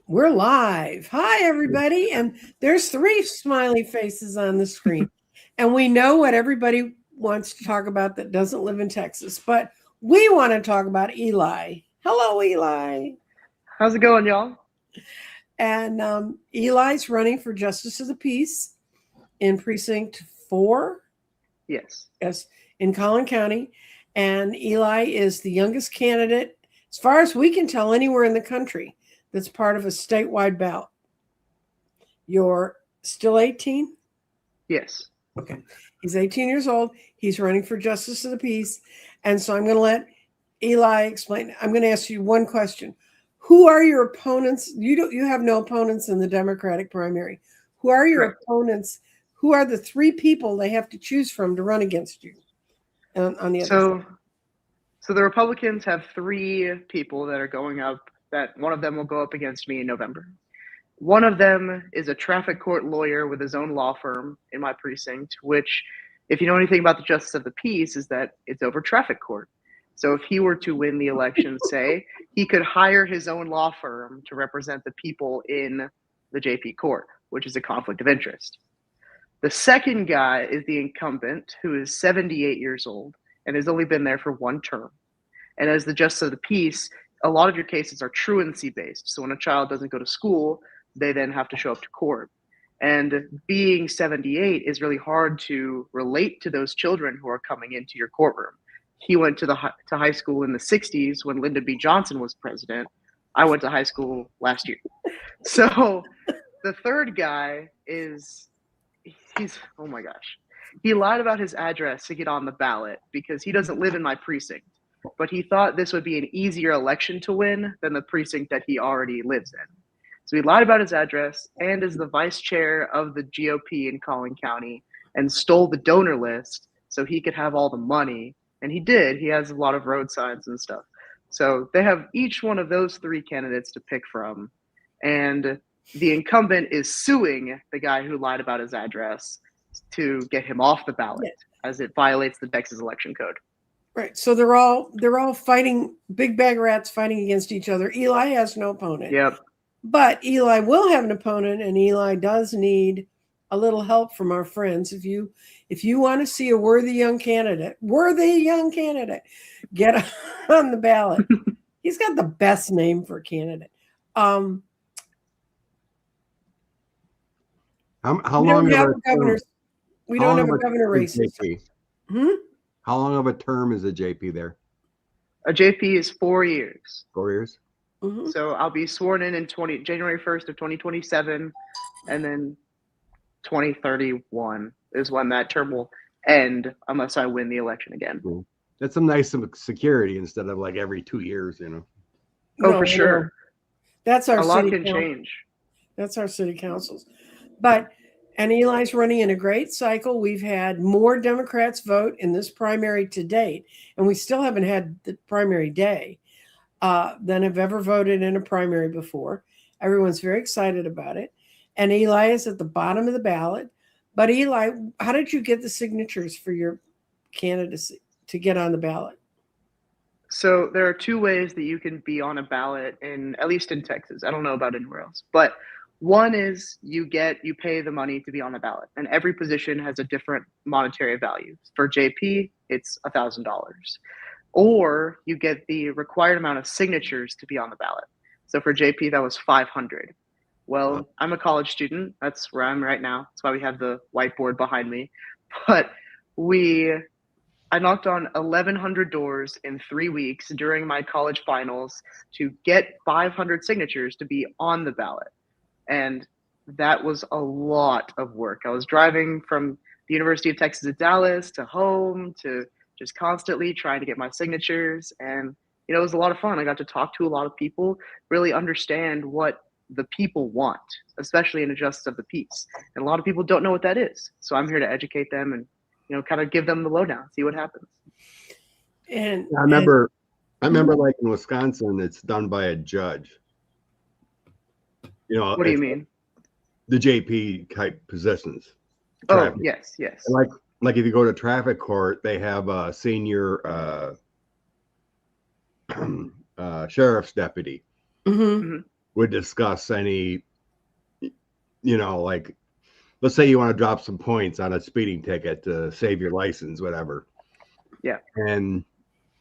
We're live. Hi, everybody. And there's three smiley faces on the screen. And we know what everybody wants to talk about that doesn't live in Texas, but we want to talk about Eli. Hello, Eli. How's it going, y'all? And Eli's running for Justice of the Peace in Precinct 4. Yes. Yes, in Collin County. And Eli is the youngest candidate, as far as we can tell, anywhere in the country that's part of a statewide ballot. You're still 18? Yes. Okay. He's 18 years old. He's running for Justice of the Peace. And so I'm going to let Eli explain. I'm going to ask you one question. Who are your opponents? You have no opponents in the Democratic primary. Who are your Correct. opponents? Who are the three people they have to choose from to run against you on the other side? So the Republicans have three people that are going up, that one of them will go up against me in November. One of them is a traffic court lawyer with his own law firm in my precinct, which, if you know anything about the Justice of the Peace, is that it's over traffic court. So if he were to win the election, say, he could hire his own law firm to represent the people in the JP court, which is a conflict of interest. The second guy is the incumbent, who is 78 years old and has only been there for one term. And as the Justice of the Peace, a lot of your cases are truancy based. So when a child doesn't go to school, they then have to show up to court. And being 78 is really hard to relate to those children who are coming into your courtroom. He went to high school in the 60s when Lyndon B. Johnson was president. I went to high school last year. So the third guy he's oh my gosh. He lied about his address to get on the ballot because he doesn't live in my precinct. But he thought this would be an easier election to win than the precinct that he already lives in. So he lied about his address and is the vice chair of the GOP in Collin County and stole the donor list so he could have all the money. And he did. He has a lot of road signs and stuff. So they have each one of those three candidates to pick from. And the incumbent is suing the guy who lied about his address to get him off the ballot, as it violates the Texas election code. Right. So they're all fighting, big bag rats fighting against each other. Eli has no opponent. Yep. But Eli will have an opponent, and Eli does need a little help from our friends. If you want to see a worthy young candidate, get on the ballot. He's got the best name for a candidate. How long of a governor? We don't have a governor race. How long of a term is a JP there? A JP is 4 years. 4 years. Mm-hmm. So I'll be sworn in January 1st of 2027, and then 2031 is when that term will end, unless I win the election again. Cool. That's some nice security instead of like every 2 years, Oh, no, for sure. No. That's our a lot can change. That's our city councils. And Eli's running in a great cycle. We've had more Democrats vote in this primary to date, and we still haven't had the primary day than have ever voted in a primary before. Everyone's very excited about it. And Eli is at the bottom of the ballot. But Eli, how did you get the signatures for your candidacy to get on the ballot? So there are two ways that you can be on a ballot, at least in Texas. I don't know about anywhere else. But one is you pay the money to be on the ballot, and every position has a different monetary value. For JP, it's $1,000. Or you get the required amount of signatures to be on the ballot. So for JP, that was 500. Well, I'm a college student. That's where I'm right now. That's why we have the whiteboard behind me. But I knocked on 1,100 doors in 3 weeks during my college finals to get 500 signatures to be on the ballot. And that was a lot of work. I was driving from the University of Texas at Dallas to home to just constantly trying to get my signatures. And, it was a lot of fun. I got to talk to a lot of people, really understand what the people want, especially in a Justice of the Peace. And a lot of people don't know what that is. So I'm here to educate them and, kind of give them the lowdown, see what happens. And I remember like in Wisconsin, it's done by a judge. What do you mean? The JP type positions. Oh, yes. And like if you go to traffic court, they have a senior sheriff's deputy. Mm-hmm. would discuss any, like, let's say you want to drop some points on a speeding ticket to save your license, whatever. Yeah. And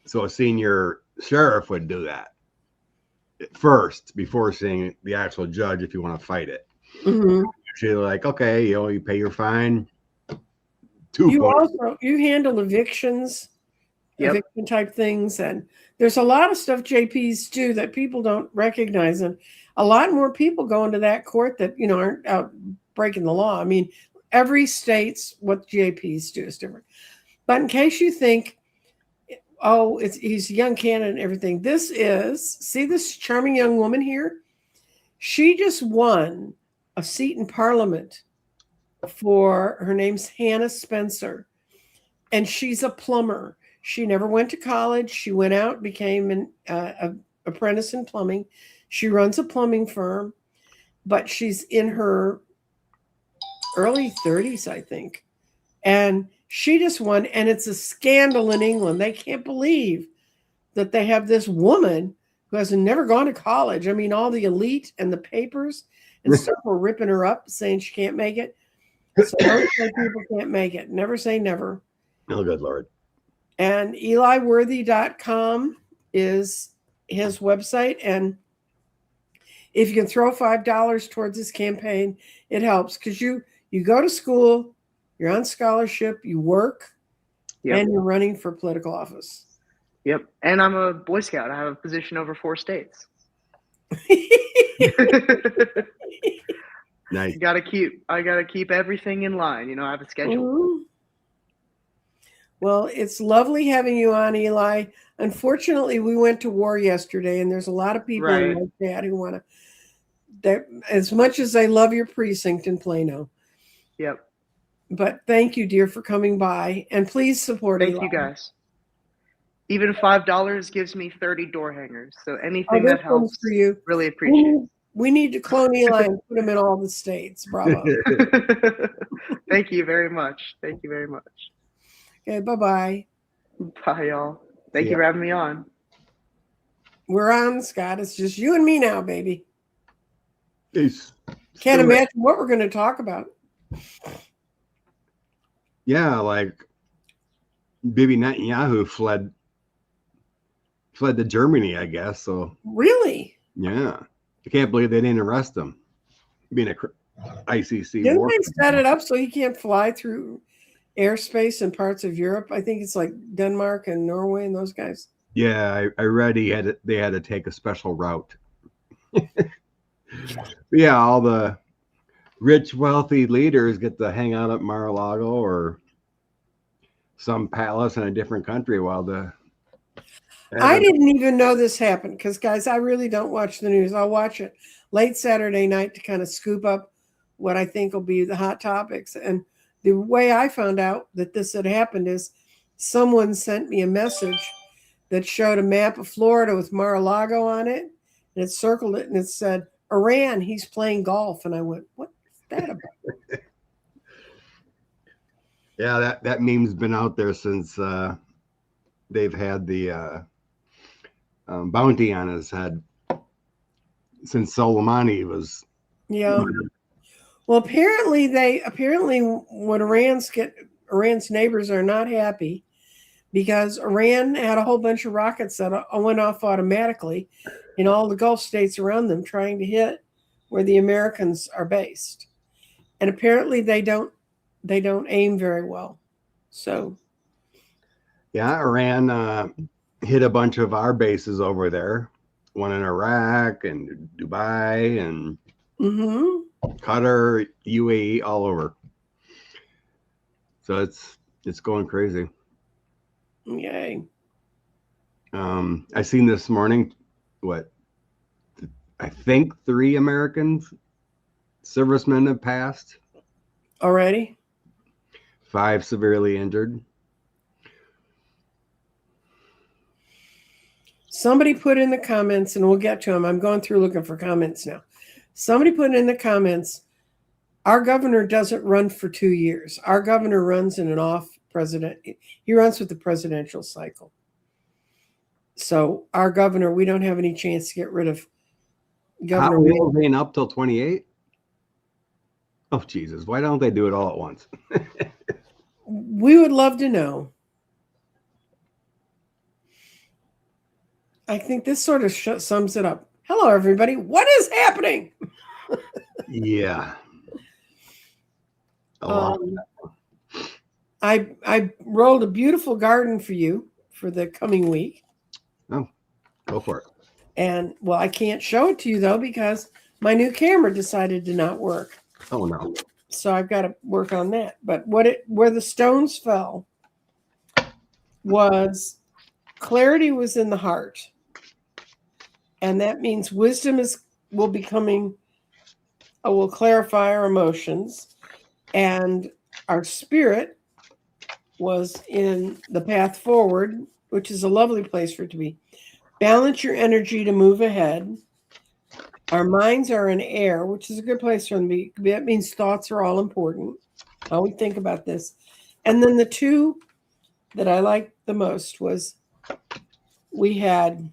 so a senior sheriff would do that first before seeing the actual judge if you want to fight it. Mhm. Usually like, okay, you pay your fine. 2 You points. also handle evictions, Yep. eviction type things, and there's a lot of stuff JPs do that people don't recognize, and a lot more people go into that court that aren't out breaking the law. I mean, every state's what JPs do is different. But in case you think, oh, he's a young candidate and everything, see this charming young woman here? She just won a seat in Parliament for, her name's Hannah Spencer, and she's a plumber. She never went to college. She went out, became an apprentice in plumbing. She runs a plumbing firm, but she's in her early 30s, I think. And she just won, and it's a scandal in England. They can't believe that they have this woman who has never gone to college. I mean, all the elite and the papers and stuff were ripping her up, saying she can't make it. So don't say people can't make it. Never say never. Oh, good Lord. And EliWorthy.com is his website. And if you can throw $5 towards this campaign, it helps, because you go to school, you're on scholarship, you work, Yep. and you're running for political office. Yep. And I'm a Boy Scout. I have a position over 4 states. Nice. I gotta keep everything in line. I have a schedule. Mhm. Well, it's lovely having you on, Eli. Unfortunately, we went to war yesterday, and there's a lot of people Right. like that who want to, that as much as they love your precinct in Plano. Yep. But thank you, dear, for coming by, and please support Thank Eli. you guys. Even $5 gives me 30 door hangers. So Oh, anything this that helps, one's for you. really appreciate We need to clone Eli and put him in all the states. Bravo. it. Thank you very much. Thank you very much. Okay, bye-bye. Bye, y'all. Thank See you ya. for having me on. We're on, Scott. It's just you and me now, baby. Peace. Can't Do it. imagine what we're going to talk about. Yeah, like Bibi Netanyahu fled to Germany, I guess. So Really? yeah, I can't believe they didn't arrest him. Being a ICC Didn't war. they set it up so he can't fly through airspace in parts of Europe? I think it's like Denmark and Norway and those guys. Yeah, I read they had to take a special route. Yeah, all the rich, wealthy leaders get to hang out at Mar-a-Lago or some palace in a different country while I didn't even know this happened because, guys, I really don't watch the news. I'll watch it late Saturday night to kind of scoop up what I think will be the hot topics. And the way I found out that this had happened is someone sent me a message that showed a map of Florida with Mar-a-Lago on it, and it circled it, and it said, Iran, he's playing golf. And I went, what is that about? Yeah, that meme's been out there since they've had the bounty on his head since Soleimani was. Yeah. Well, apparently when Iran's neighbors are not happy because Iran had a whole bunch of rockets that went off automatically in all the Gulf states around them, trying to hit where the Americans are based. And apparently they don't aim very well. So Yeah, Iran hit a bunch of our bases over there, one in Iraq and Dubai and Qatar, UAE, all over. So it's going crazy. Yay. I seen this morning, I think 3 American servicemen have passed. Already? 5 severely injured. Somebody put in the comments, and we'll get to them. I'm going through looking for comments now. Somebody put in the comments, our governor doesn't run for 2 years. Our governor runs in an off president. He runs with the presidential cycle. So our governor, we don't have any chance to get rid of Hot Governor Wheels ain't up till 28? Oh, Jesus. Why don't they do it all at once? We would love to know. I think this sort of sums it up. Hello, everybody. What is happening? Yeah. A lot. I rolled a beautiful garden for you for the coming week. Oh, go for it. And well, I can't show it to you though because my new camera decided to not work. Oh, no. So I've got to work on that. But where the stones fell was clarity was in the heart. And that means wisdom will clarify our emotions, and our spirit was in the path forward, which is a lovely place for it to be. Balance your energy to move ahead. Our minds are in air, which is a good place for them to be. That means thoughts are all important. How we think about this. And then the two that I liked the most was we had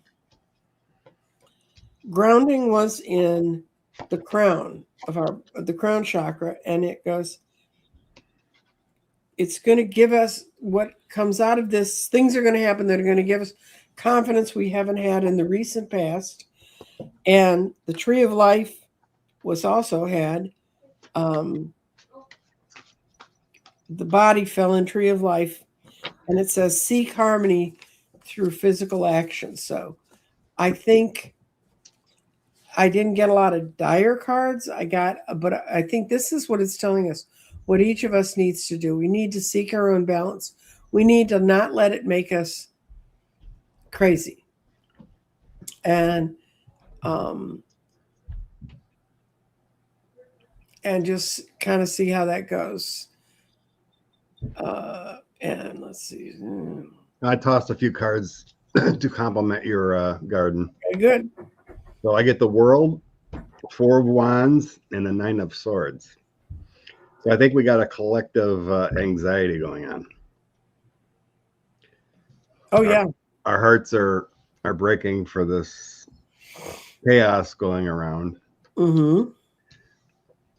grounding was in the crown the crown chakra, and it goes, it's going to give us what comes out of this. Things are going to happen that are going to give us confidence we haven't had in the recent past. And the tree of life was also had. The body fell in tree of life, and it says seek harmony through physical action. So I think I didn't get a lot of dire cards. But I think this is what it's telling us, what each of us needs to do. We need to seek our own balance. We need to not let it make us crazy. And just kind of see how that goes. And let's see. I tossed a few cards to complement your garden. Okay, good. So I get the World, 4 of Wands, and the 9 of Swords. So I think we got a collective anxiety going on. Oh, yeah. Our hearts are breaking for this chaos going around. Mm-hmm.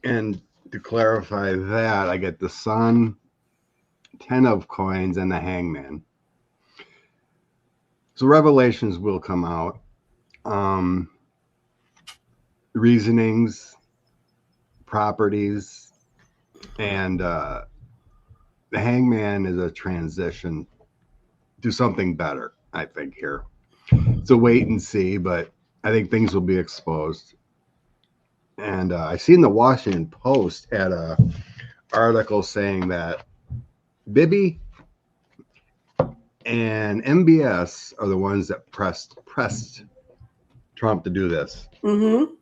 And to clarify that, I get the Sun, 10 of Coins, and the Hangman. So revelations will come out. Reasonings, properties, and the Hangman is a transition to something better, I think, here. It's a wait and see, but I think things will be exposed. And I seen the Washington Post had a article saying that Bibi and MBS are the ones that pressed Trump to do this. Mm-hmm.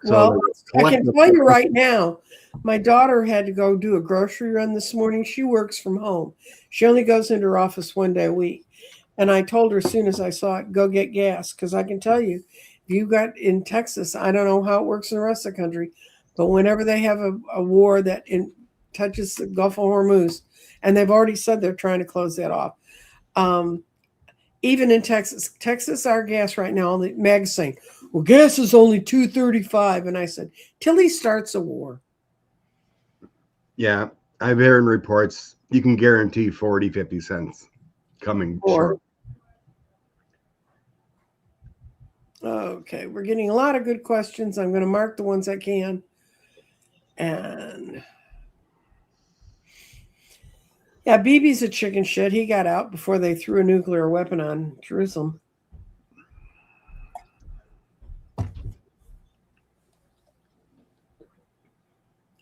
So Well, I can tell you right now, my daughter had to go do a grocery run this morning. She works from home. She only goes into her office one day a week. And I told her as soon as I saw it, go get gas. Because I can tell you, if you got in Texas, I don't know how it works in the rest of the country, but whenever they have a war that touches the Gulf of Hormuz, and they've already said they're trying to close that off. Even in Texas, our gas right now, the mag's saying, well, gas is only $2.35. And I said, till he starts a war. Yeah, I've heard reports you can guarantee 40, 50 cents coming short. Okay, we're getting a lot of good questions. I'm going to mark the ones I can. And yeah, Bibi's a chicken shit. He got out before they threw a nuclear weapon on Jerusalem.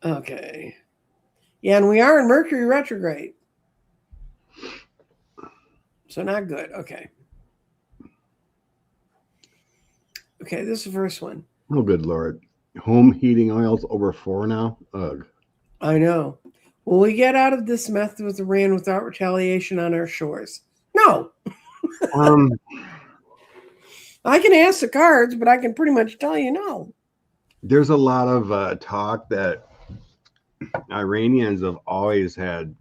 Okay. Yeah, and we are in Mercury retrograde. So not good. Okay. Okay, this is the first one. Oh, good Lord. Home heating oils over 4 now? Ugh. I know. Will we get out of this mess with Iran without retaliation on our shores? No. I can ask the cards, but I can pretty much tell you no. There's a lot of talk that Iranians have always had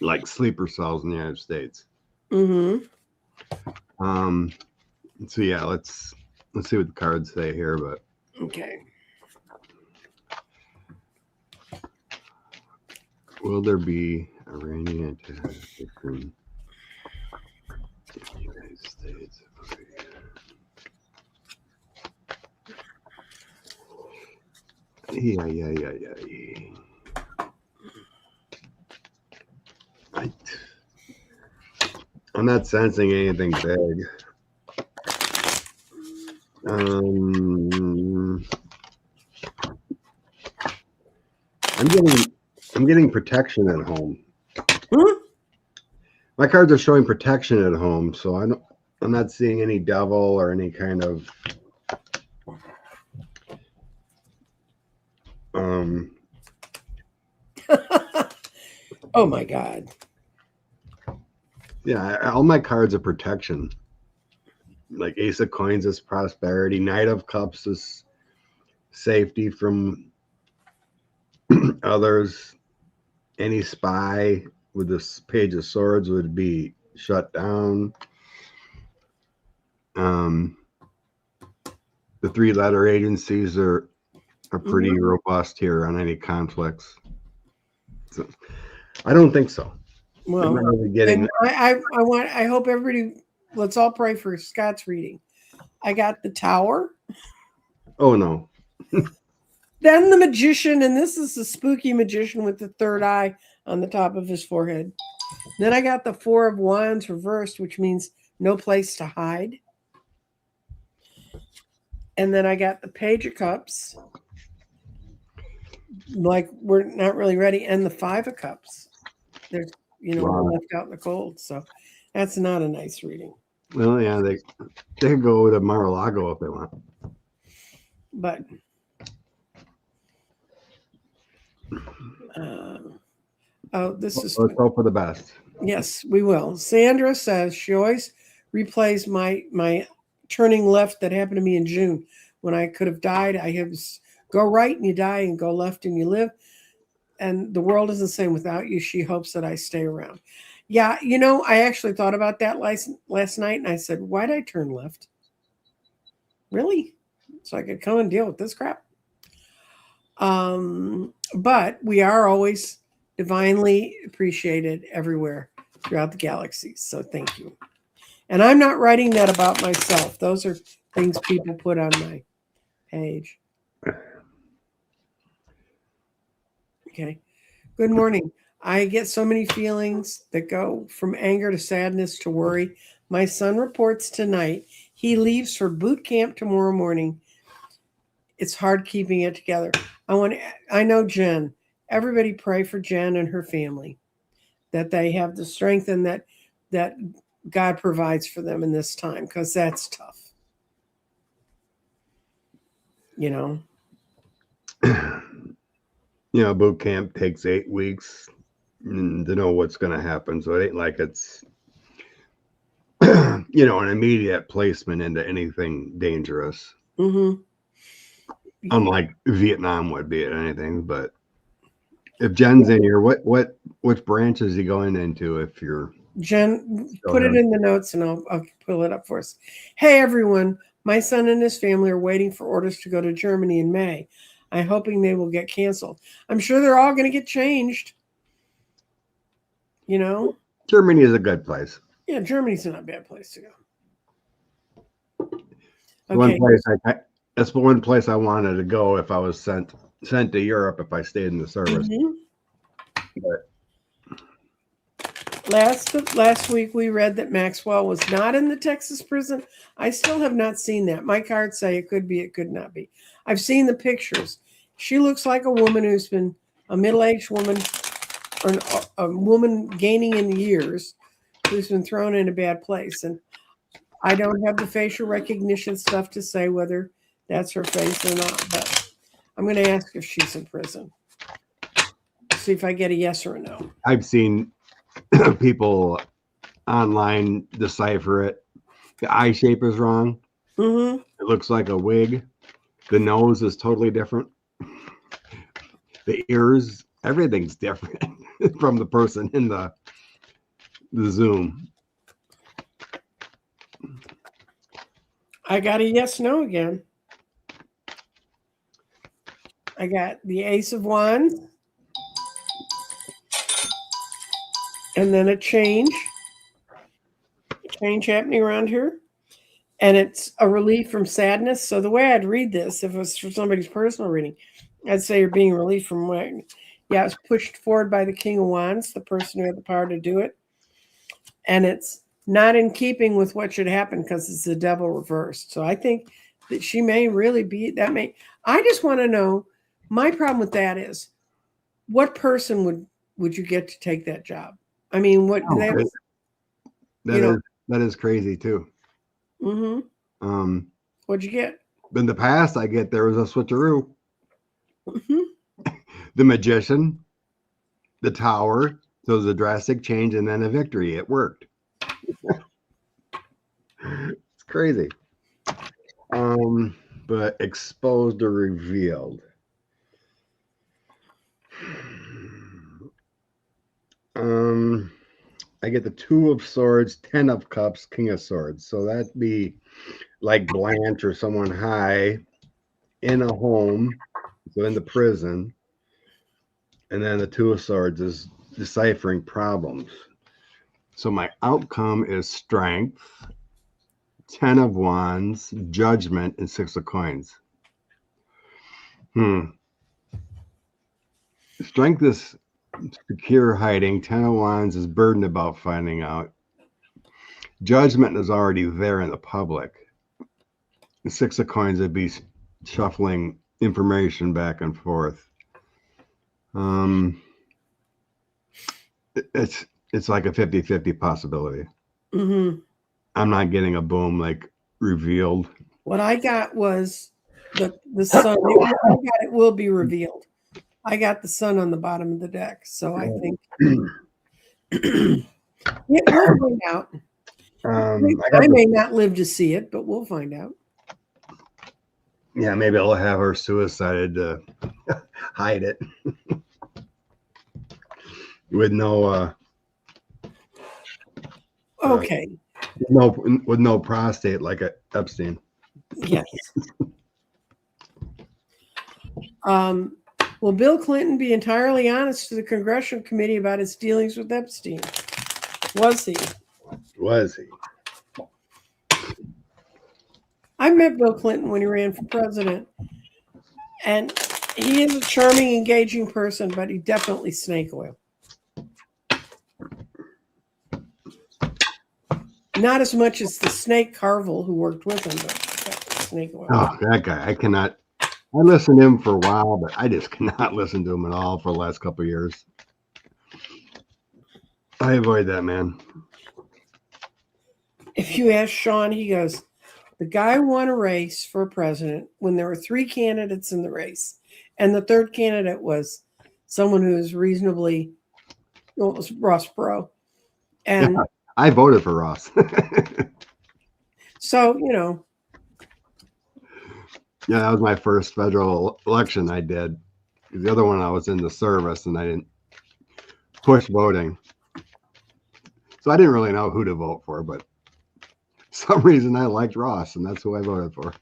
like sleeper cells in the United States. Mm-hmm. So yeah, let's let's see what the cards say here, but Okay. will there be Iranian attack from the United States? Yeah. I'm not sensing anything big. I'm getting protection at home. Hmm? My cards are showing protection at home, so I'm not seeing any devil or any kind of Oh my God. yeah, all my cards are protection. Like Ace of Coins is prosperity, Knight of Cups is safety from others. Any spy with this Page of Swords would be shut down. The 3-letter agencies are pretty robust here on any conflicts. So, I don't think so. Well, I'm not really getting. and I hope everybody. Let's all pray for Scott's reading. I got the Tower, Oh no. then the Magician, and this is the spooky magician with the third eye on the top of his forehead. Then I got the Four of Wands reversed, which means no place to hide. And then I got the Page of Cups, like we're not really ready, and the Five of Cups. There's, Wow. we're left out in the cold, so that's not a nice reading. Well, yeah, they could go to Mar-a-Lago if they want. But this is Let's hope for the best. yes, we will. Sandra says she always replays my turning left that happened to me in June when I could have died. I have go right and you die, and go left and you live. And the world is the same without you. She hopes that I stay around. Yeah, I actually thought about that last night, and I said, why did I turn left? Really? So I could come and deal with this crap? But we are always divinely appreciated everywhere throughout the galaxy. So thank you. And I'm not writing that about myself. Those are things people put on my page. Okay. Good morning. I get so many feelings that go from anger to sadness to worry. My son reports tonight. He leaves for boot camp tomorrow morning. It's hard keeping it together. I know Jen. Everybody pray for Jen and her family, that they have the strength and that God provides for them in this time, because that's tough. Boot camp takes 8 weeks to know what's going to happen. So it ain't like it's, an immediate placement into anything dangerous. Mm-hmm. Unlike Vietnam would be at anything. But if Jen's in here, which branch is he going into? If you're Jen, put it in the notes and I'll pull it up for us. Hey, everyone. My son and his family are waiting for orders to go to Germany in May. I'm hoping they will get canceled. I'm sure they're all going to get changed. Germany is a good place. Yeah, Germany's not a bad place to go. Okay. That's the one place I wanted to go if I was sent to Europe if I stayed in the service. Mm-hmm. But last week we read that Maxwell was not in the Texas prison. I still have not seen that. My cards say it could be, it could not be. I've seen the pictures. She looks like a woman who's been a middle-aged woman, or a woman gaining in years, who's been thrown in a bad place. And I don't have the facial recognition stuff to say whether that's her face or not, but I'm going to ask if she's in prison. See if I get a yes or a no. I've seen people online decipher it. The eye shape is wrong. Mm-hmm. It looks like a wig. The nose is totally different. The ears, everything's different from the person in the Zoom. I got a yes, no again. I got the Ace of Wands. And then a change happening around here. And it's a relief from sadness. So the way I'd read this, if it was for somebody's personal reading, I'd say you're being relieved from what, yeah, it's pushed forward by the King of Wands, the person who had the power to do it. And it's not in keeping with what should happen because it's the devil reversed. So I think that she may really be, I just want to know, my problem with that is, what person would you get to take that job? I mean, what do they have? That is crazy too. Mm-hmm. What'd you get? In the past, there was a switcheroo. Mm-hmm. The Magician, the Tower. So it was a drastic change and then a victory. It worked. It's crazy. But exposed or revealed. I get the Two of Swords, 10 of Cups, King of Swords. So that'd be like Blanche or someone high in a home, so in the prison. And then the Two of Swords is deciphering problems. So my outcome is Strength, 10 of Wands, Judgment, and 6 of Coins. Strength is secure hiding. 10 of Wands is burdened about finding out. Judgment is already there in the public. The 6 of Coins would be shuffling information back and forth. It's like a 50-50 possibility. Mm-hmm. I'm not getting a boom like revealed. What I got was the sun. It will be revealed. I got the sun on the bottom of the deck, so I think we'll find out. I may not live to see it, but we'll find out. Yeah, maybe I'll have her suicided to hide it with no. Okay. With no prostate like a Epstein. Yes. Will Bill Clinton be entirely honest to the Congressional Committee about his dealings with Epstein? Was he? Was he? I met Bill Clinton when he ran for president, and he is a charming, engaging person, but he definitely snake oil. Not as much as the snake Carville who worked with him, but snake oil. Oh, that guy! I cannot. I listened to him for a while, but I just cannot listen to him at all for the last couple of years. I avoid that man. If you ask Sean, he goes, the guy won a race for president when there were 3 candidates in the race. And the third candidate was someone who was reasonably, well, it was Ross Perot. And yeah, I voted for Ross. So, you know. Yeah, that was my first federal election I did. The other one I was in the service and I didn't push voting. So I didn't really know who to vote for, but for some reason I liked Ross and that's who I voted for.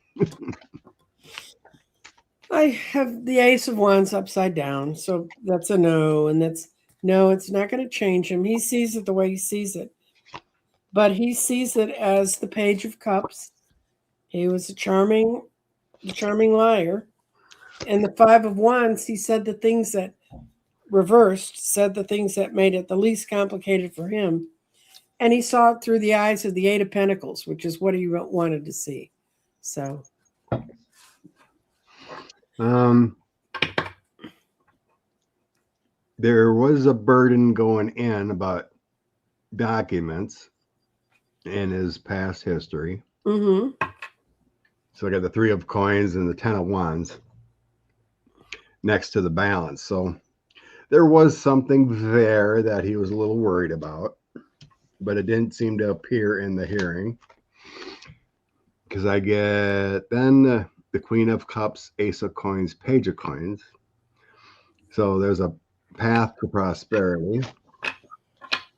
I have the Ace of Wands upside down, so that's a no, and that's no, it's not going to change him. He sees it the way he sees it, but he sees it as the Page of Cups. He was a charming liar, and the 5 of Wands, he said the things that reversed, said the things that made it the least complicated for him, and he saw it through the eyes of the 8 of Pentacles, which is what he wanted to see. So. There was a burden going in about documents in his past history. Mm-hmm. So I got the 3 of Coins and the 10 of Wands next to the balance. So there was something there that he was a little worried about, but it didn't seem to appear in the hearing. Because I get then the Queen of Cups, Ace of Coins, Page of Coins. So there's a path to prosperity.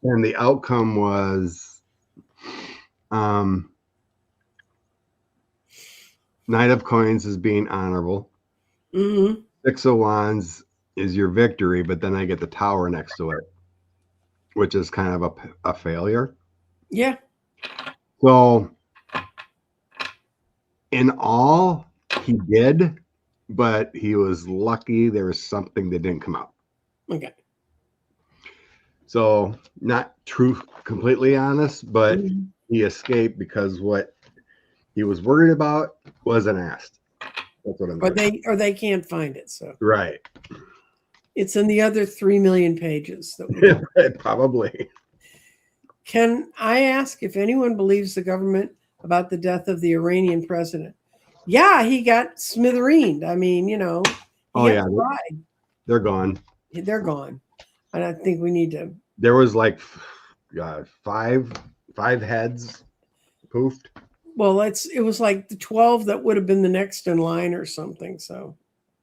And the outcome was Knight of Coins is being honorable. Hmm. Six of Wands is your victory, but then I get the Tower next to it, which is kind of a failure. Yeah. So, in all, he did, but he was lucky there was something that didn't come out. Okay. So, not true, completely honest, but Mhm. he escaped because what he was worried about wasn't asked. That's what I'm saying. Or they can't find it. So Right. it's in the other 3 million pages that we don't. Probably. Can I ask if anyone believes the government about the death of the Iranian president? Yeah, he got smithereened. I mean, you know, Oh, yeah. fried. They're gone. They're gone. And I think we need to. There was like five heads poofed. Well, it was like the 12 that would have been the next in line or something. So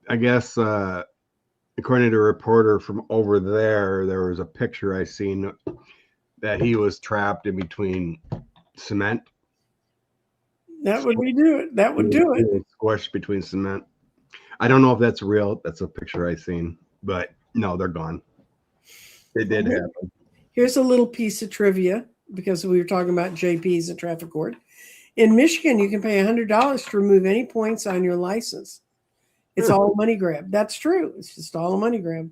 I guess according to a reporter from over there was a picture I seen that he was trapped in between cement. that would be do it. That would do He it. was squished between cement. I don't know if that's real. That's a picture I seen, but no, they're gone. It did happen. Here's a little piece of trivia because we were talking about JPs at traffic court. In Michigan, you can pay $100 to remove any points on your license. It's all a money grab. That's true. It's just all a money grab.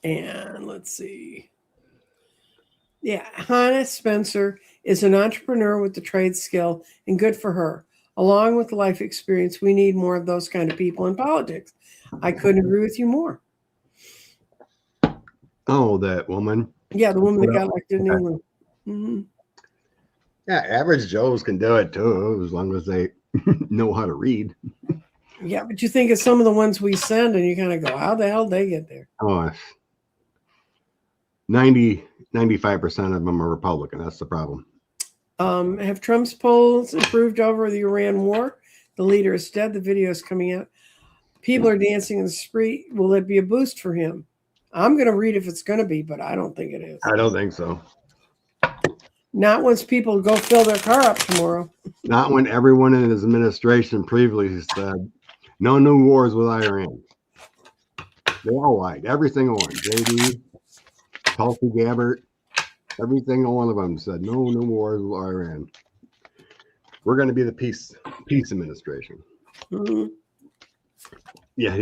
And let's see. Yeah, Hannah Spencer is an entrepreneur with the trade skill, and good for her. Along with life experience, we need more of those kind of people in politics. I couldn't agree with you more. Oh, that woman. Yeah, the woman that got elected in England. Mm-hmm. Yeah, average Joes can do it too, as long as they know how to read. Yeah, but you think of some of the ones we send, and you kind of go, "How the hell did they get there?" Oh, 95% of them are Republican. That's the problem. Have Trump's polls improved over the Iran war? The leader is dead. The video is coming out. People are dancing in the street. Will it be a boost for him? I'm going to read if it's going to be, but I don't think it is. I don't think so. Not once people go fill their car up tomorrow. Not when everyone in his administration previously said, no new wars with Iran. They all lied. Every single one. JD, Tulsi Gabbard, every single one of them said, no new wars with Iran. We're going to be the peace administration. Mm-hmm. Yeah,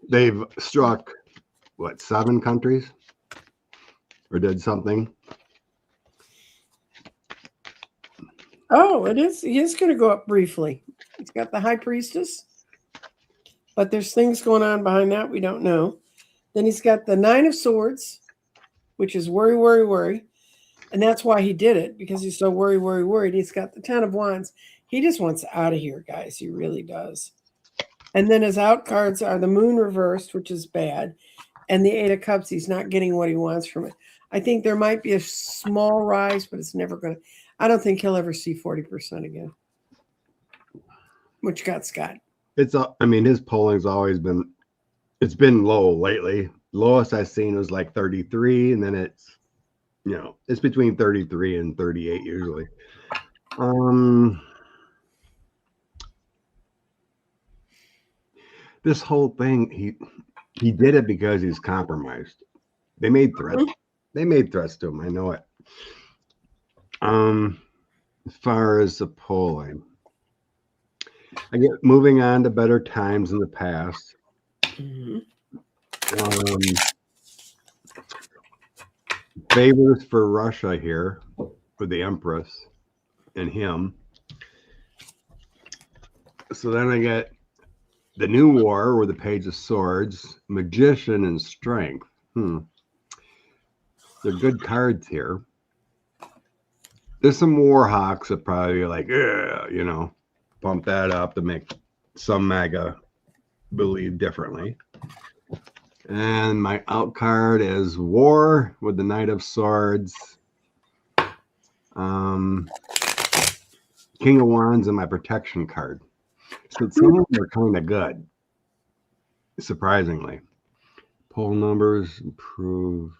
they've struck, 7 countries? Or did something? Oh, it is. He is going to go up briefly. He's got the high priestess, but there's things going on behind that we don't know. Then he's got the 9 of Swords, which is worry, worry, worry. And that's why he did it, because he's so worry, worry, worried. He's got the 10 of Wands. He just wants out of here, guys. He really does. And then his out cards are the Moon reversed, which is bad, and the 8 of Cups. He's not getting what he wants from it. I think there might be a small rise, but it's never going to. I don't think he'll ever see 40% again. What you got, Scott? His polling's always been, it's been low lately. Lowest I've seen was like 33, and then it's, it's between 33 and 38 usually. This whole thing, he did it because he's compromised. They made threats. They made threats to him. I know it. As far as the polling, I get moving on to better times in the past. Mm-hmm. Favors for Russia here for the Empress and him. So then I get the new war with the Page of Swords, Magician, and Strength. They're good cards here. There's some war hawks that probably like, pump that up to make some MAGA believe differently. And my out card is War with the Knight of Swords, King of Wands, and my protection card. So some of them are kind of good, surprisingly. Poll numbers improve.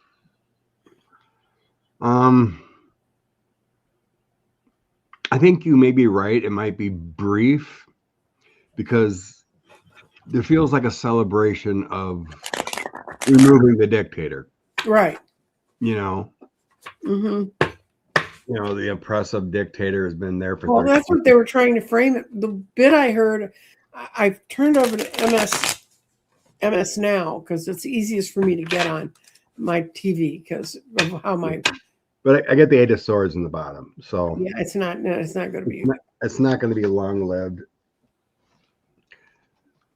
I think you may be right. It might be brief because there feels like a celebration of removing the dictator. Right. You know, Hmm. the oppressive dictator has been there for Well, 30 that's what they were trying to frame it. The bit I heard, I've turned over to MS Now because it's easiest for me to get on my TV because of how my But I get the Eight of Swords in the bottom, so yeah, it's not going to be. it's not going to be long lived.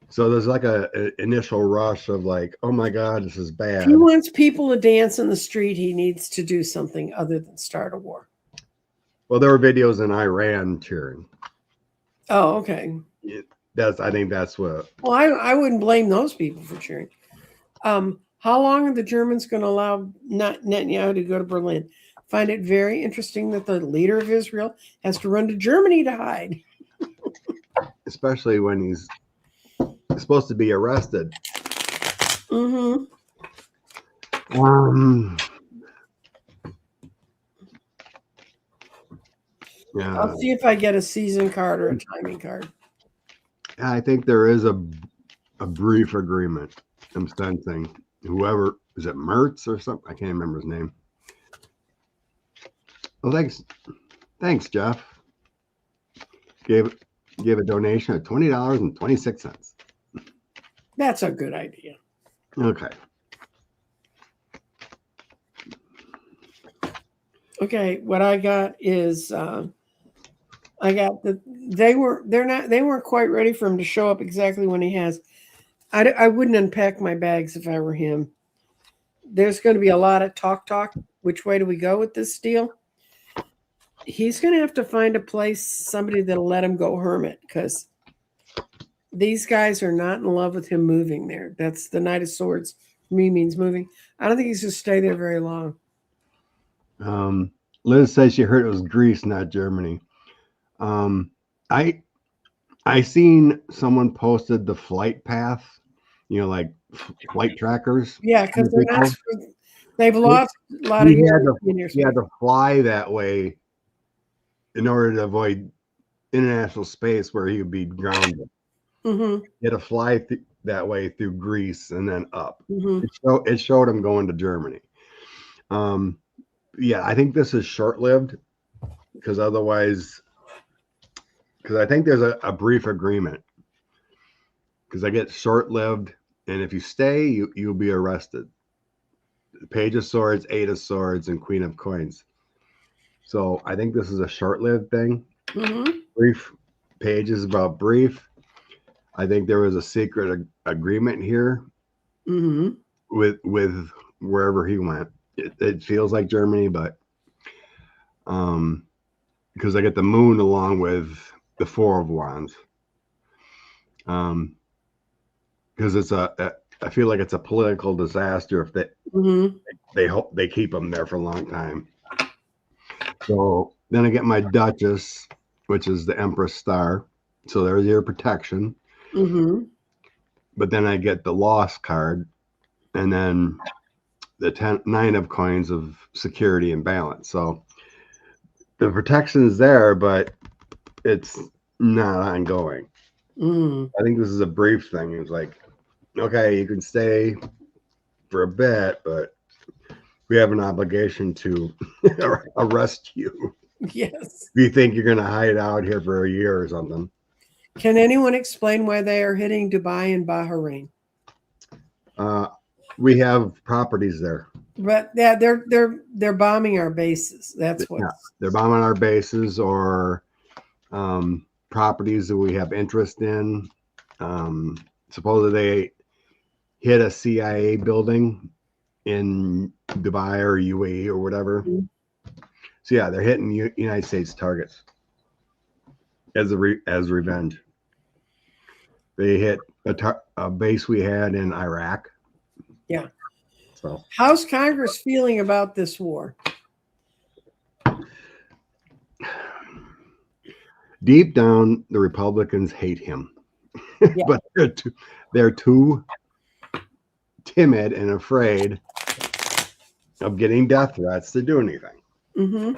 So there's like a initial rush of like, oh my God, this is If bad. he wants people to dance in the street, he needs to do something other than start a war. Well, there were videos in Iran cheering. Oh, okay. I think that's what. Well, I wouldn't blame those people for cheering. How long are the Germans going to allow Netanyahu to go to Berlin? Find it very interesting that the leader of Israel has to run to Germany to hide. Especially when he's supposed to be arrested. Mm-hmm. Yeah. I'll see if I get a season card or a timing card. I think there is a brief agreement. I'm sensing whoever is it Mertz or something? I can't remember his name. Well, thanks, Jeff. Gave a donation of $20.26. That's a good idea. Okay. Okay, what I got is I got they weren't quite ready for him to show up exactly when he has. I wouldn't unpack my bags if I were him. There's going to be a lot of talk. Which way do we go with this deal? He's going to have to find a place, somebody that'll let him go hermit, because these guys are not in love with him moving there. That's the Knight of Swords. For me means moving. I don't think he's going to stay there very long. Liz says she heard it was Greece, not Germany. I seen someone posted the flight path, like flight trackers. Yeah, because they've lost a lot of years. You had to fly that way in order to avoid international space where he would be grounded. Mm-hmm. You had to fly that way through Greece and then up. Mm-hmm. It showed him going to Germany. Yeah, I think this is short-lived because otherwise, because I think there's a brief agreement. Because I get short-lived, and if you stay, you'll be arrested. Page of Swords, Eight of Swords, and Queen of Coins. So I think this is a short-lived thing. Mm-hmm. Brief pages about brief. I think there was a secret agreement here with wherever he went. It feels like Germany, but because I get the moon along with the Four of Wands. Because it's I feel like it's a political disaster if they hope they keep them there for a long time. So then I get my Duchess, which is the Empress star. So there's your protection. But then I get the Lost card, and then the Nine of Coins of security and balance. So the protection is there, but it's not ongoing. I think this is a brief thing. It's like, okay, you can stay for a bit, but we have an obligation to arrest you. Yes. If you think you're going to hide out here for a year or something. Can anyone explain why they are hitting Dubai and Bahrain? We have properties there. But yeah, they're bombing our bases. That's what they're bombing our bases or properties that we have interest in. Supposedly they hit a CIA building in Dubai or UAE or whatever. So yeah, they're hitting United States targets as revenge. They hit a base we had in Iraq. Yeah. So how's Congress feeling about this war? Deep down, the Republicans hate him, Yeah. but they're too timid and afraid of getting death threats to do anything. Mm-hmm.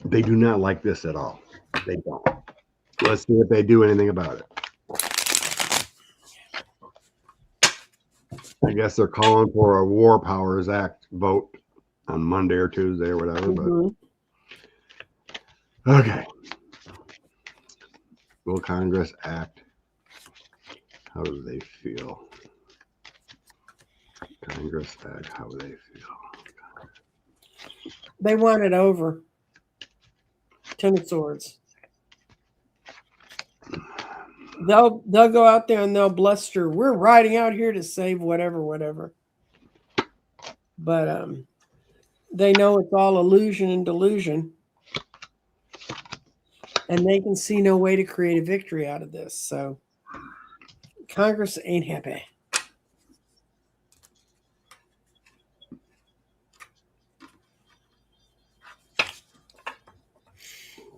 They do not like this at all. They don't. Let's see if they do anything about it. I guess they're calling for a War Powers Act vote on Monday or Tuesday or whatever. Mm-hmm. But okay. Will Congress act? How do they feel? Congress act. How do they feel? They want it over. 10 of Swords. They'll go out there and they'll bluster. We're riding out here to save whatever. But they know it's all illusion and delusion. And they can see no way to create a victory out of this. So Congress ain't happy.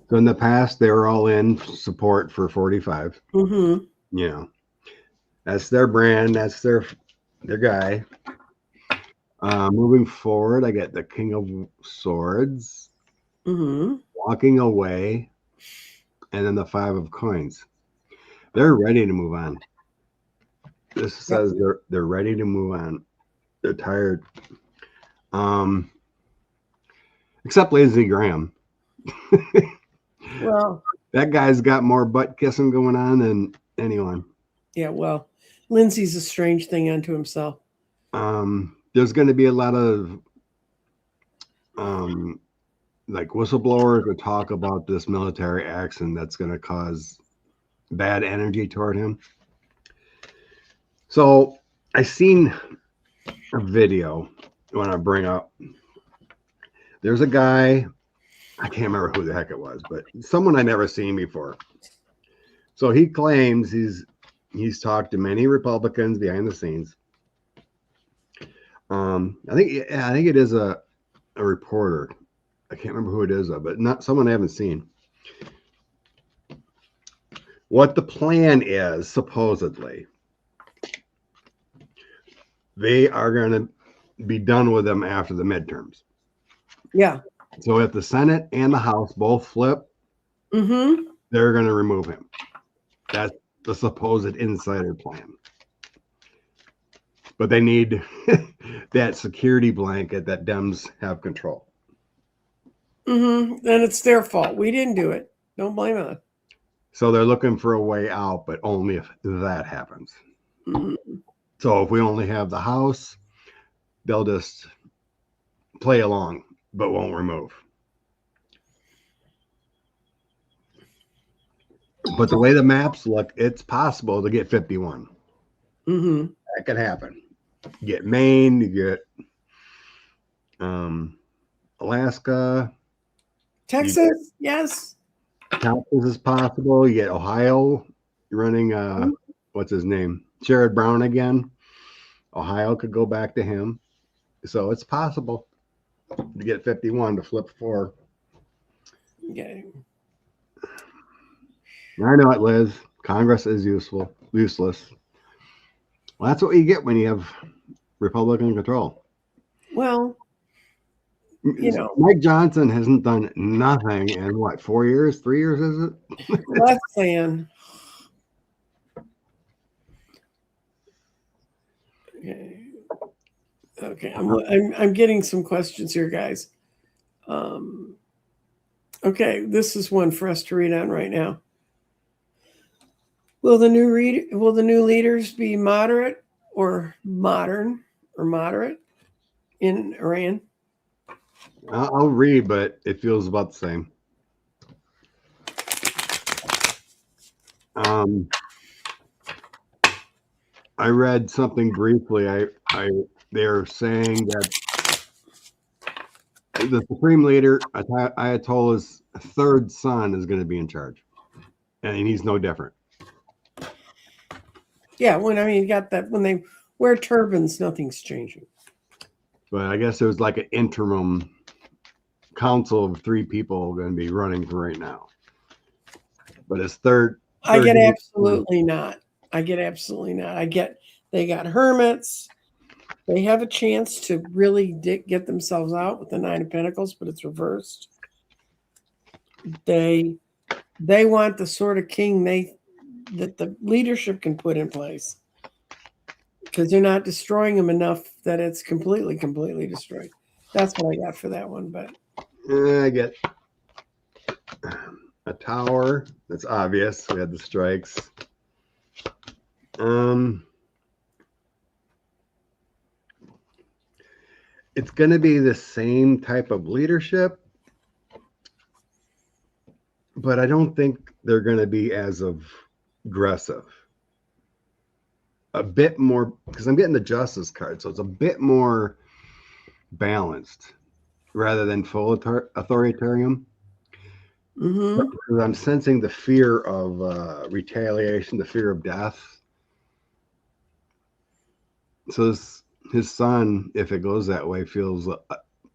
So in the past, they were all in support for 45. Mm-hmm. You know, that's their brand. That's their guy. Moving forward, I get the King of Swords, Mm-hmm. walking away, and then the 5 of Coins. They're ready to move on. This says they're ready to move on. They're tired. Except Lindsey Graham. Well, That guy's got more butt kissing going on than anyone. yeah, well, Lindsay's a strange thing unto himself. There's going to be a lot of like whistleblowers to talk about this military action that's going to cause bad energy toward him. So I seen a video I want to bring up. There's a guy, I can't remember who the heck it was, but someone I never seen before. So he claims he's talked to many Republicans behind the scenes. I think it is a reporter. I can't remember who it is, but not someone I haven't seen. What the plan is, supposedly, they are going to be done with them after the midterms. Yeah. So if the Senate and the House both flip, Mm-hmm. they're going to remove him. That's the supposed insider plan. But they need that security blanket that Dems have control. Mm-hmm. And it's their fault. We didn't do it. Don't blame us. So they're looking for a way out, but only if that happens. Mm-hmm. So if we only have the House, they'll just play along, but won't remove. But the way the maps look, it's possible to get 51. Mm-hmm. That could happen. You get Maine, you get Alaska, Texas, yes. Texas is possible. You get Ohio running what's his name? Sherrod Brown again. Ohio could go back to him. So it's possible to get 51 to flip 4. Okay. I know it, Liz. Congress is useless. Well, that's what you get when you have Republican control. Well, you know, Mike Johnson hasn't done nothing in what, 4 years, 3 years, is it? less than. Okay. Okay. I'm getting some questions here, guys. Okay, this is one for us to read on right now. Will the new leaders be moderate or modern or moderate in Iran? I'll read, but it feels about the same. I read something briefly. They're saying that the supreme leader, Ayatollah's third son, is going to be in charge, and he's no different. Yeah, you got that when they wear turbans, nothing's changing. But I guess there's like an interim council of 3 people going to be running for right now. But his third I get absolutely not. They got hermits. They have a chance to really get themselves out with the Nine of Pentacles, but it's reversed. They want the sort of king that the leadership can put in place, because they're not destroying them enough that it's completely destroyed. That's what I got for that one. But I get a tower. That's obvious. We had the strikes. It's going to be the same type of leadership, but I don't think they're going to be as aggressive. A bit more, because I'm getting the Justice card, so it's a bit more balanced rather than full authoritarian. mm-hmm. I'm sensing the fear of retaliation, the fear of death. So his son, if it goes that way, feels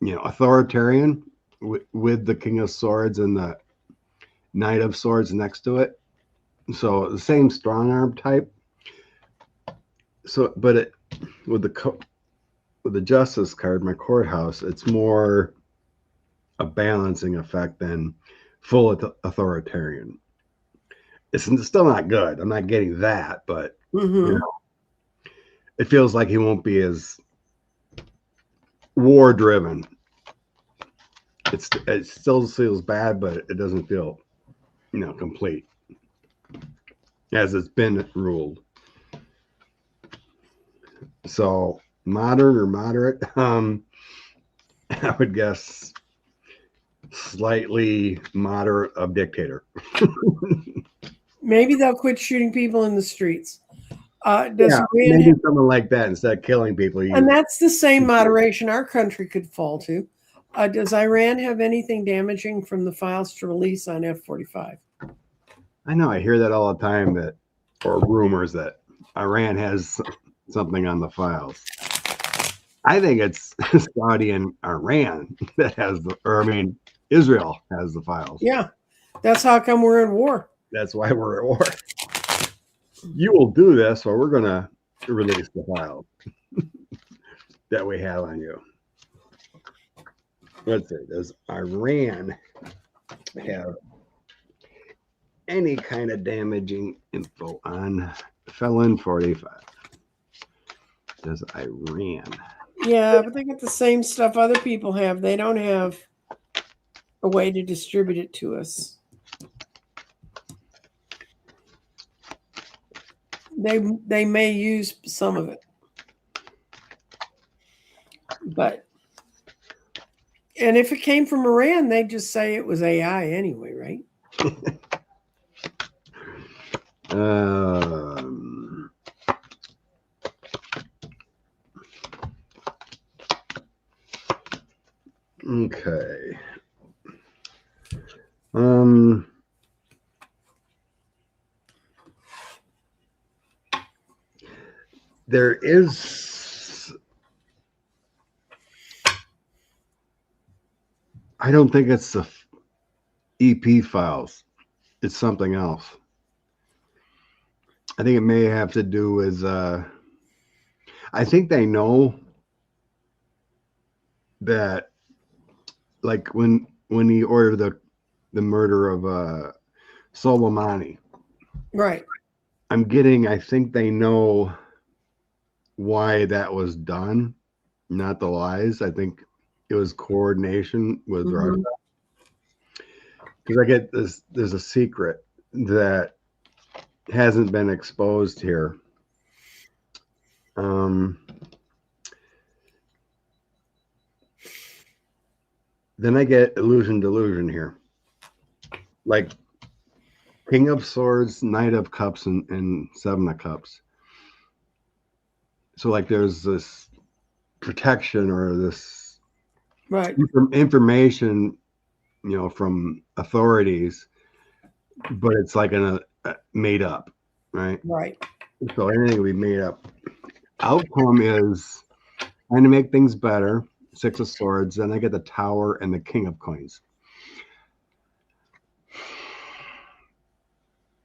authoritarian with the King of Swords and the Knight of Swords next to it. So the same strong arm type. So, but with the Justice card, my courthouse, it's more a balancing effect than full authoritarian. It's still not good. I'm not getting that, but Mm-hmm. It feels like he won't be as war driven. It still feels bad, but it doesn't feel, complete as it's been ruled. So modern or moderate, I would guess slightly moderate of dictator. Maybe they'll quit shooting people in the streets. Does Yeah, Iran maybe something like that instead of killing people. and that's the same moderation our country could fall to. Does Iran have anything damaging from the files to release on F-45? I know, I hear that all the time, or rumors that Iran has something on the files. I think it's Saudi and Iran that has Israel has the files. Yeah, that's how come we're in war. That's why we're at war. You will do this, or we're going to release the files that we have on you. Let's see. Does Iran have any kind of damaging info on Felon 45? Does Iran? Yeah, but they got the same stuff other people have. They don't have a way to distribute it to us. They may use some of it, and if it came from Iran, they'd just say it was AI anyway, right? Okay. There is, I don't think it's the EP files. It's something else. I think it may have to do with, I think they know that, like when he ordered the murder of Soleimani. Right. I think they know why that was done, not the lies. I think it was coordination with Russia. Because I get this, there's a secret that hasn't been exposed here. Then I get illusion delusion here. Like King of Swords, Knight of Cups, and Seven of Cups. So like there's this protection or this Right. information, from authorities, but it's like made up, right? Right. So anything we made up. Outcome is trying to make things better. Six of Swords. Then I get the Tower and the King of Coins.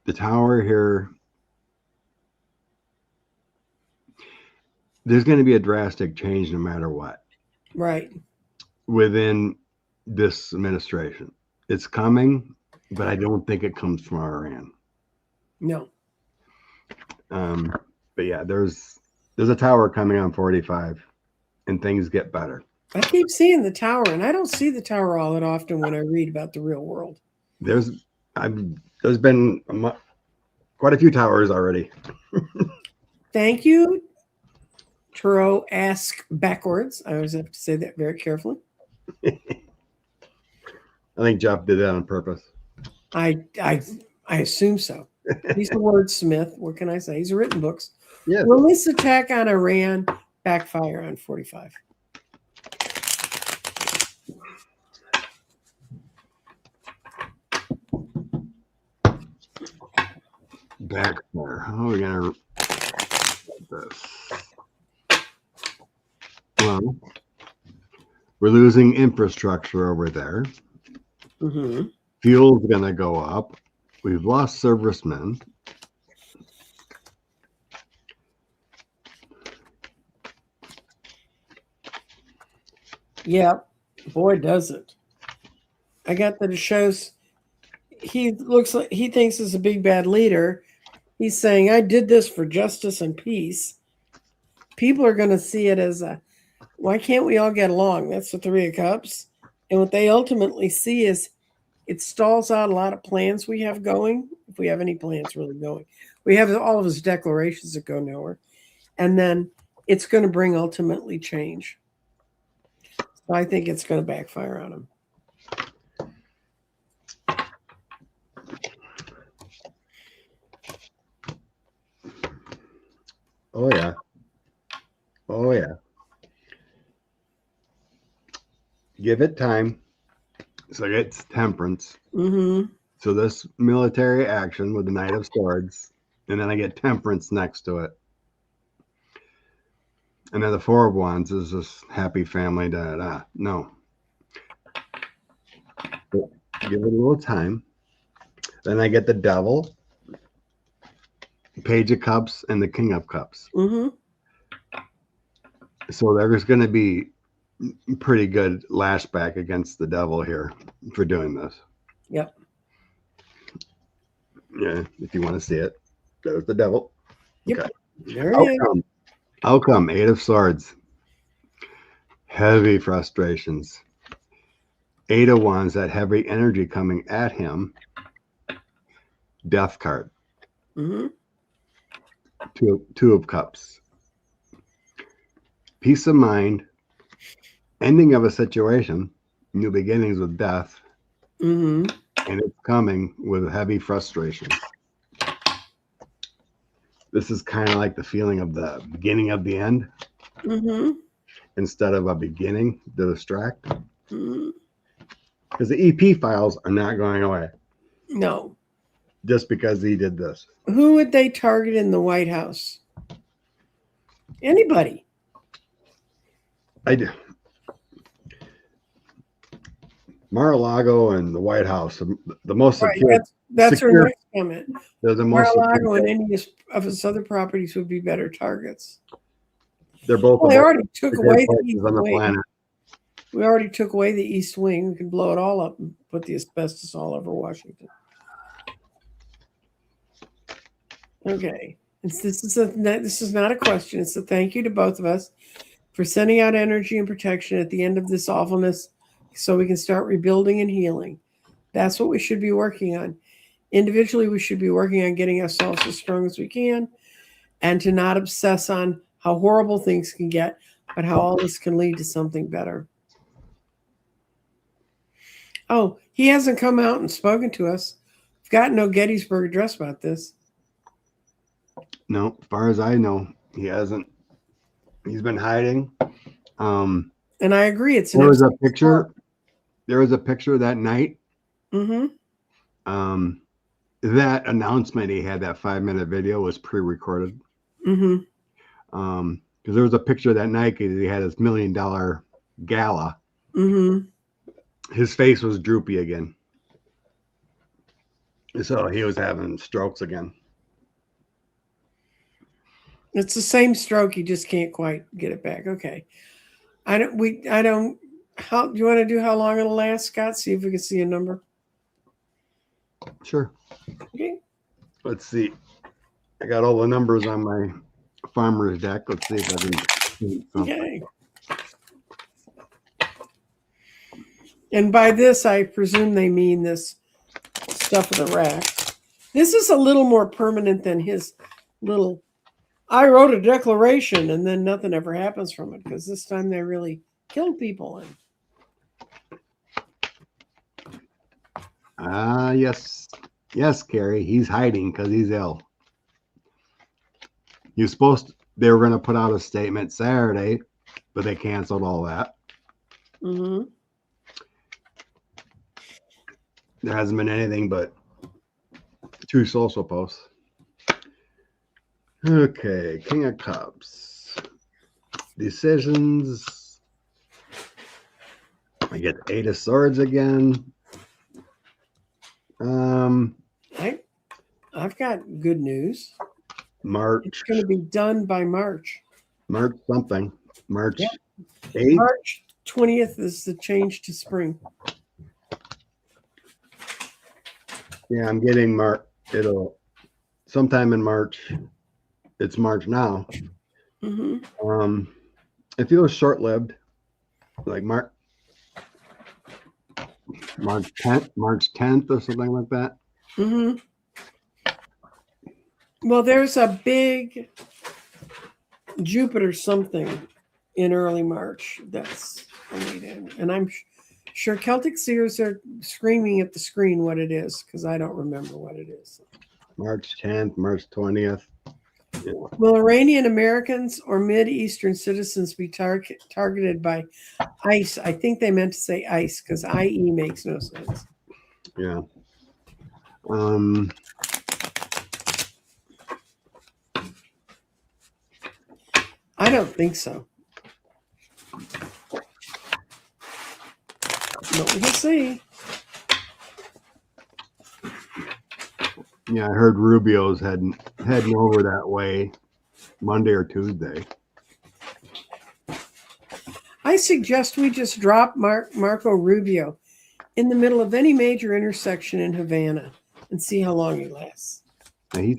The Tower here. there's going to be a drastic change no matter what Right. within this administration. It's coming, but I don't think it comes from Iran. No. But yeah, there's a tower coming on 45, and things get better. I keep seeing the tower, and I don't see the tower all that often when I read about the real world. There's been quite a few towers already. Thank you. Turo ask backwards. I always have to say that very carefully. I think Jeff did that on purpose. I assume so. He's a wordsmith. What can I say? He's written books. Yeah. Will this attack on Iran backfire on 45? Backfire. How are we gonna this? Well, we're losing infrastructure over there. Mm-hmm. Fuel's gonna go up. We've lost servicemen. Yeah, boy, does it. I got that it shows he looks like he thinks he's a big bad leader. He's saying, I did this for justice and peace. People are going to see it as a, why can't we all get along? That's the Three of Cups. And what they ultimately see is it stalls out a lot of plans we have going, if we have any plans really going. We have all of his declarations that go nowhere. And then it's going to bring ultimately change. So I think it's going to backfire on him. Oh yeah. Oh yeah. Give it time. So it's temperance. Mm-hmm. So this military action with the Knight of Swords, and then I get temperance next to it. And then the Four of Wands is this happy family, da da da. No. But give it a little time. Then I get the Devil, Page of Cups, and the King of Cups. Mm-hmm. So there's going to be pretty good lashback against the Devil here for doing this. Yep. Yeah, if you want to see it. There's the Devil. Yep. Okay. There it is. Outcome, Eight of Swords. Heavy frustrations. Eight of Wands, that heavy energy coming at him. Death card. Mm-hmm. Two of Cups. Peace of mind. Ending of a situation. New beginnings with death. Mm-hmm. And it's coming with heavy frustration. This is kind of like the feeling of the beginning of the end. Mm-hmm. Instead of a beginning to distract. Mm-hmm. Because the EP files are not going away. No. Just because he did this. Who would they target in the White House? Anybody. I do. Mar-a-Lago and the White House, the most Right. secure. That's secure- her next comment. They're the most. Mar-a-Lago and secure- any of his other properties would be better targets. They're both. Well, the they most already took secure away the places East on the Wing. planet. We already took away the East Wing. We can blow it all up and put the asbestos all over Washington. Okay. This is not a question. It's a thank you to both of us for sending out energy and protection at the end of this awfulness so we can start rebuilding and healing. That's what we should be working on. Individually, we should be working on getting ourselves as strong as we can and to not obsess on how horrible things can get, but how all this can lead to something better. Oh, he hasn't come out and spoken to us. We've got no Gettysburg Address about this. No, as far as I know, he hasn't. He's been hiding. And I agree. It's There was a picture. There was a picture that night. Mm-hmm. That announcement he had, that 5-minute video, was pre-recorded. Mm-hmm. Because there was a picture that night. He had his $1 million gala. Mm-hmm. His face was droopy again. So he was having strokes again. It's the same stroke. You just can't quite get it back. Okay. I don't, how do you want to do how long it'll last, Scott? See if we can see a number. Sure. Okay. Let's see. I got all the numbers on my farmer's deck. Let's see if I can see something. Okay. And by this, I presume they mean this stuff of the rack. This is a little more permanent than his little, I wrote a declaration and then nothing ever happens from it, because this time they really killed people. And Yes. Yes, Carrie. He's hiding because he's ill. They were going to put out a statement Saturday, but they canceled all that. mm-hmm. There hasn't been anything but 2 social posts. Okay, King of Cups. Decisions. I get 8 of Swords again. I've got good news. March. It's going to be done by March. March something. March Yeah. 8th. March 20th is the change to spring. Yeah, I'm getting it'll sometime in March. It's March now. Mm-hmm. It feels short-lived. Like March 10th or something like that. Mm-hmm. Well, there's a big Jupiter something in early March that's laid in. And I'm sure Celtic Seers are screaming at the screen what it is, because I don't remember what it is. March 10th, March 20th. Yeah. Will Iranian Americans or Mid-Eastern citizens be targeted by ICE? I think they meant to say ICE, because IE makes no sense. Yeah. I don't think so. But we'll see. Yeah, I heard Rubio's heading over that way Monday or Tuesday. I suggest we just drop Marco Rubio in the middle of any major intersection in Havana and see how long he lasts. Now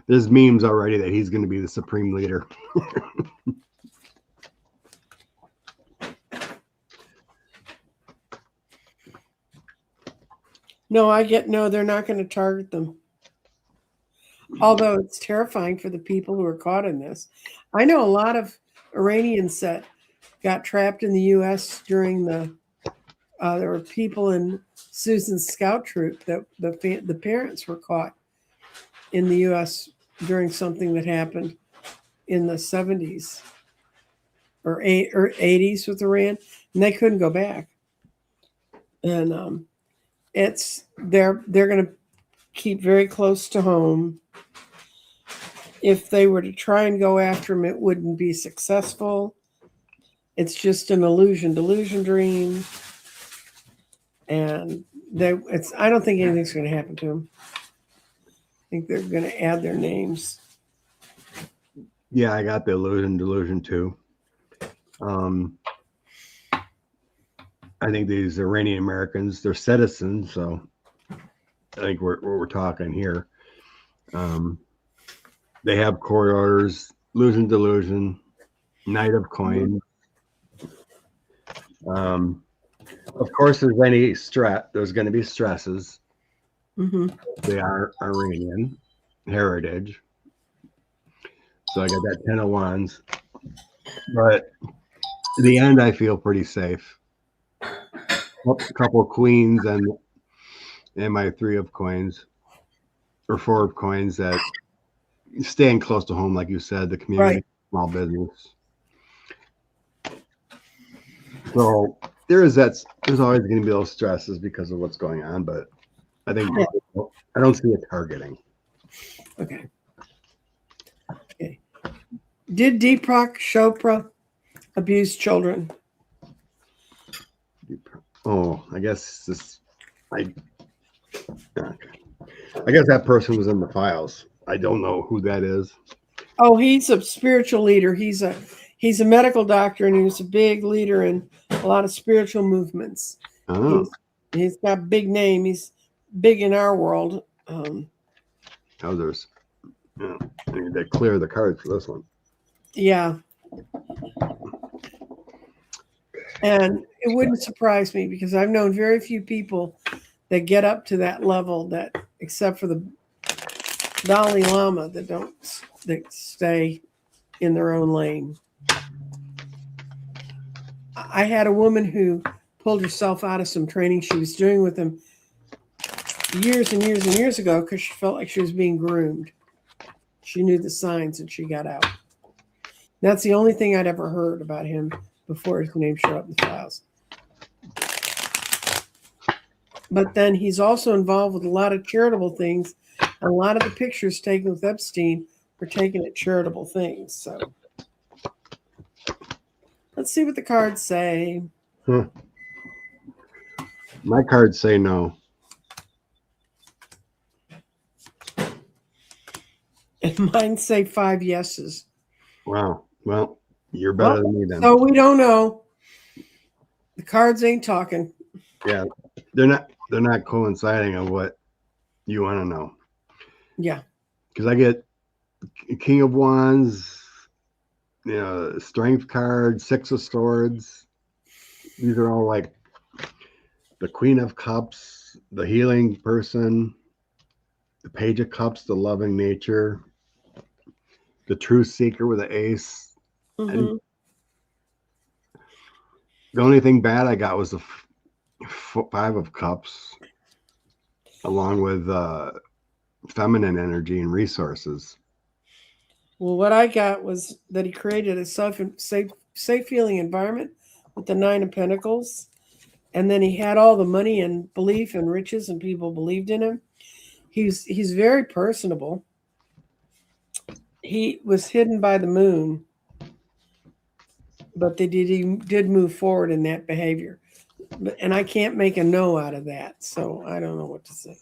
there's memes already that he's going to be the supreme leader. No, they're not going to target them. Although it's terrifying for the people who are caught in this. I know a lot of Iranians that got trapped in the U.S. during there were people in Susan's scout troop that the parents were caught in the U.S. during something that happened in the 70s or 80s with Iran, and they couldn't go back. And they're going to keep very close to home. If they were to try and go after him, it wouldn't be successful. It's just an delusion dream. And I don't think anything's going to happen to him. I think they're going to add their names. Yeah, I got the delusion too. I think these Iranian Americans, they're citizens, so I think we're talking here. They have court orders, delusion, Knight of Coins. Of course, there's going to be stresses. Mm-hmm. They are Iranian heritage. So I got that 10 of Wands. But in the end, I feel pretty safe. A couple of queens and my 3 of coins or 4 of coins that staying close to home, like you said, the community, right. Small business. So there's always going to be those stresses because of what's going on, but I think I don't see it targeting. Okay. Did Deepak Chopra abuse children? Oh, I guess I guess that person was in the files. I don't know who that is. Oh, he's a spiritual leader. He's a medical doctor, and he was a big leader in a lot of spiritual movements. Oh, He's got a big name. He's big in our world. there's. Yeah, I need to clear the cards for this one. Yeah. And it wouldn't surprise me because I've known very few people that get up to that level, that except for the Dalai Lama, that stay in their own lane. I had a woman who pulled herself out of some training she was doing with him years and years and years ago because she felt like she was being groomed. She knew the signs and she got out. That's the only thing I'd ever heard about him before his name showed up in the files. But then he's also involved with a lot of charitable things. And a lot of the pictures taken with Epstein were taken at charitable things. So let's see what the cards say. My cards say no. And mine say 5 yeses. Wow. Well, you're better than me then. So we don't know. The cards ain't talking. Yeah, they're not coinciding of what you want to know. Yeah. Because I get King of Wands, Strength card, Six of Swords. These are all like the Queen of Cups, the healing person, the Page of Cups, the loving nature, the Truth Seeker with an ace. Mm-hmm. The only thing bad I got was the Five of Cups, along with feminine energy and resources. Well, what I got was that he created a safe feeling environment with the Nine of Pentacles. And then he had all the money and belief and riches, and people believed in him. He's very personable. He was hidden by the moon, but he did move forward in that behavior. And I can't make a no out of that, so I don't know what to say.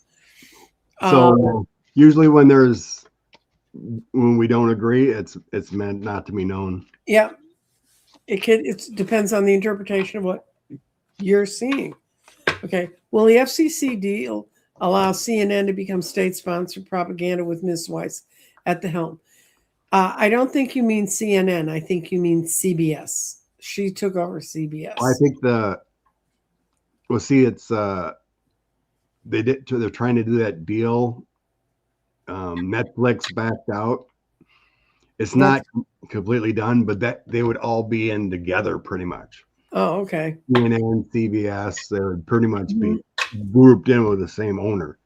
So usually when we don't agree, it's meant not to be known. Yeah, it depends on the interpretation of what you're seeing. Okay. Will the FCC deal allow CNN to become state-sponsored propaganda with Ms. Weiss at the helm? I don't think you mean CNN. I think you mean CBS. She took over CBS. I think it's they're trying to do that deal. Netflix backed out. It's not completely done, but that they would all be in together pretty much. Oh, okay. CNN, CBS, they would pretty much be grouped in with the same owner.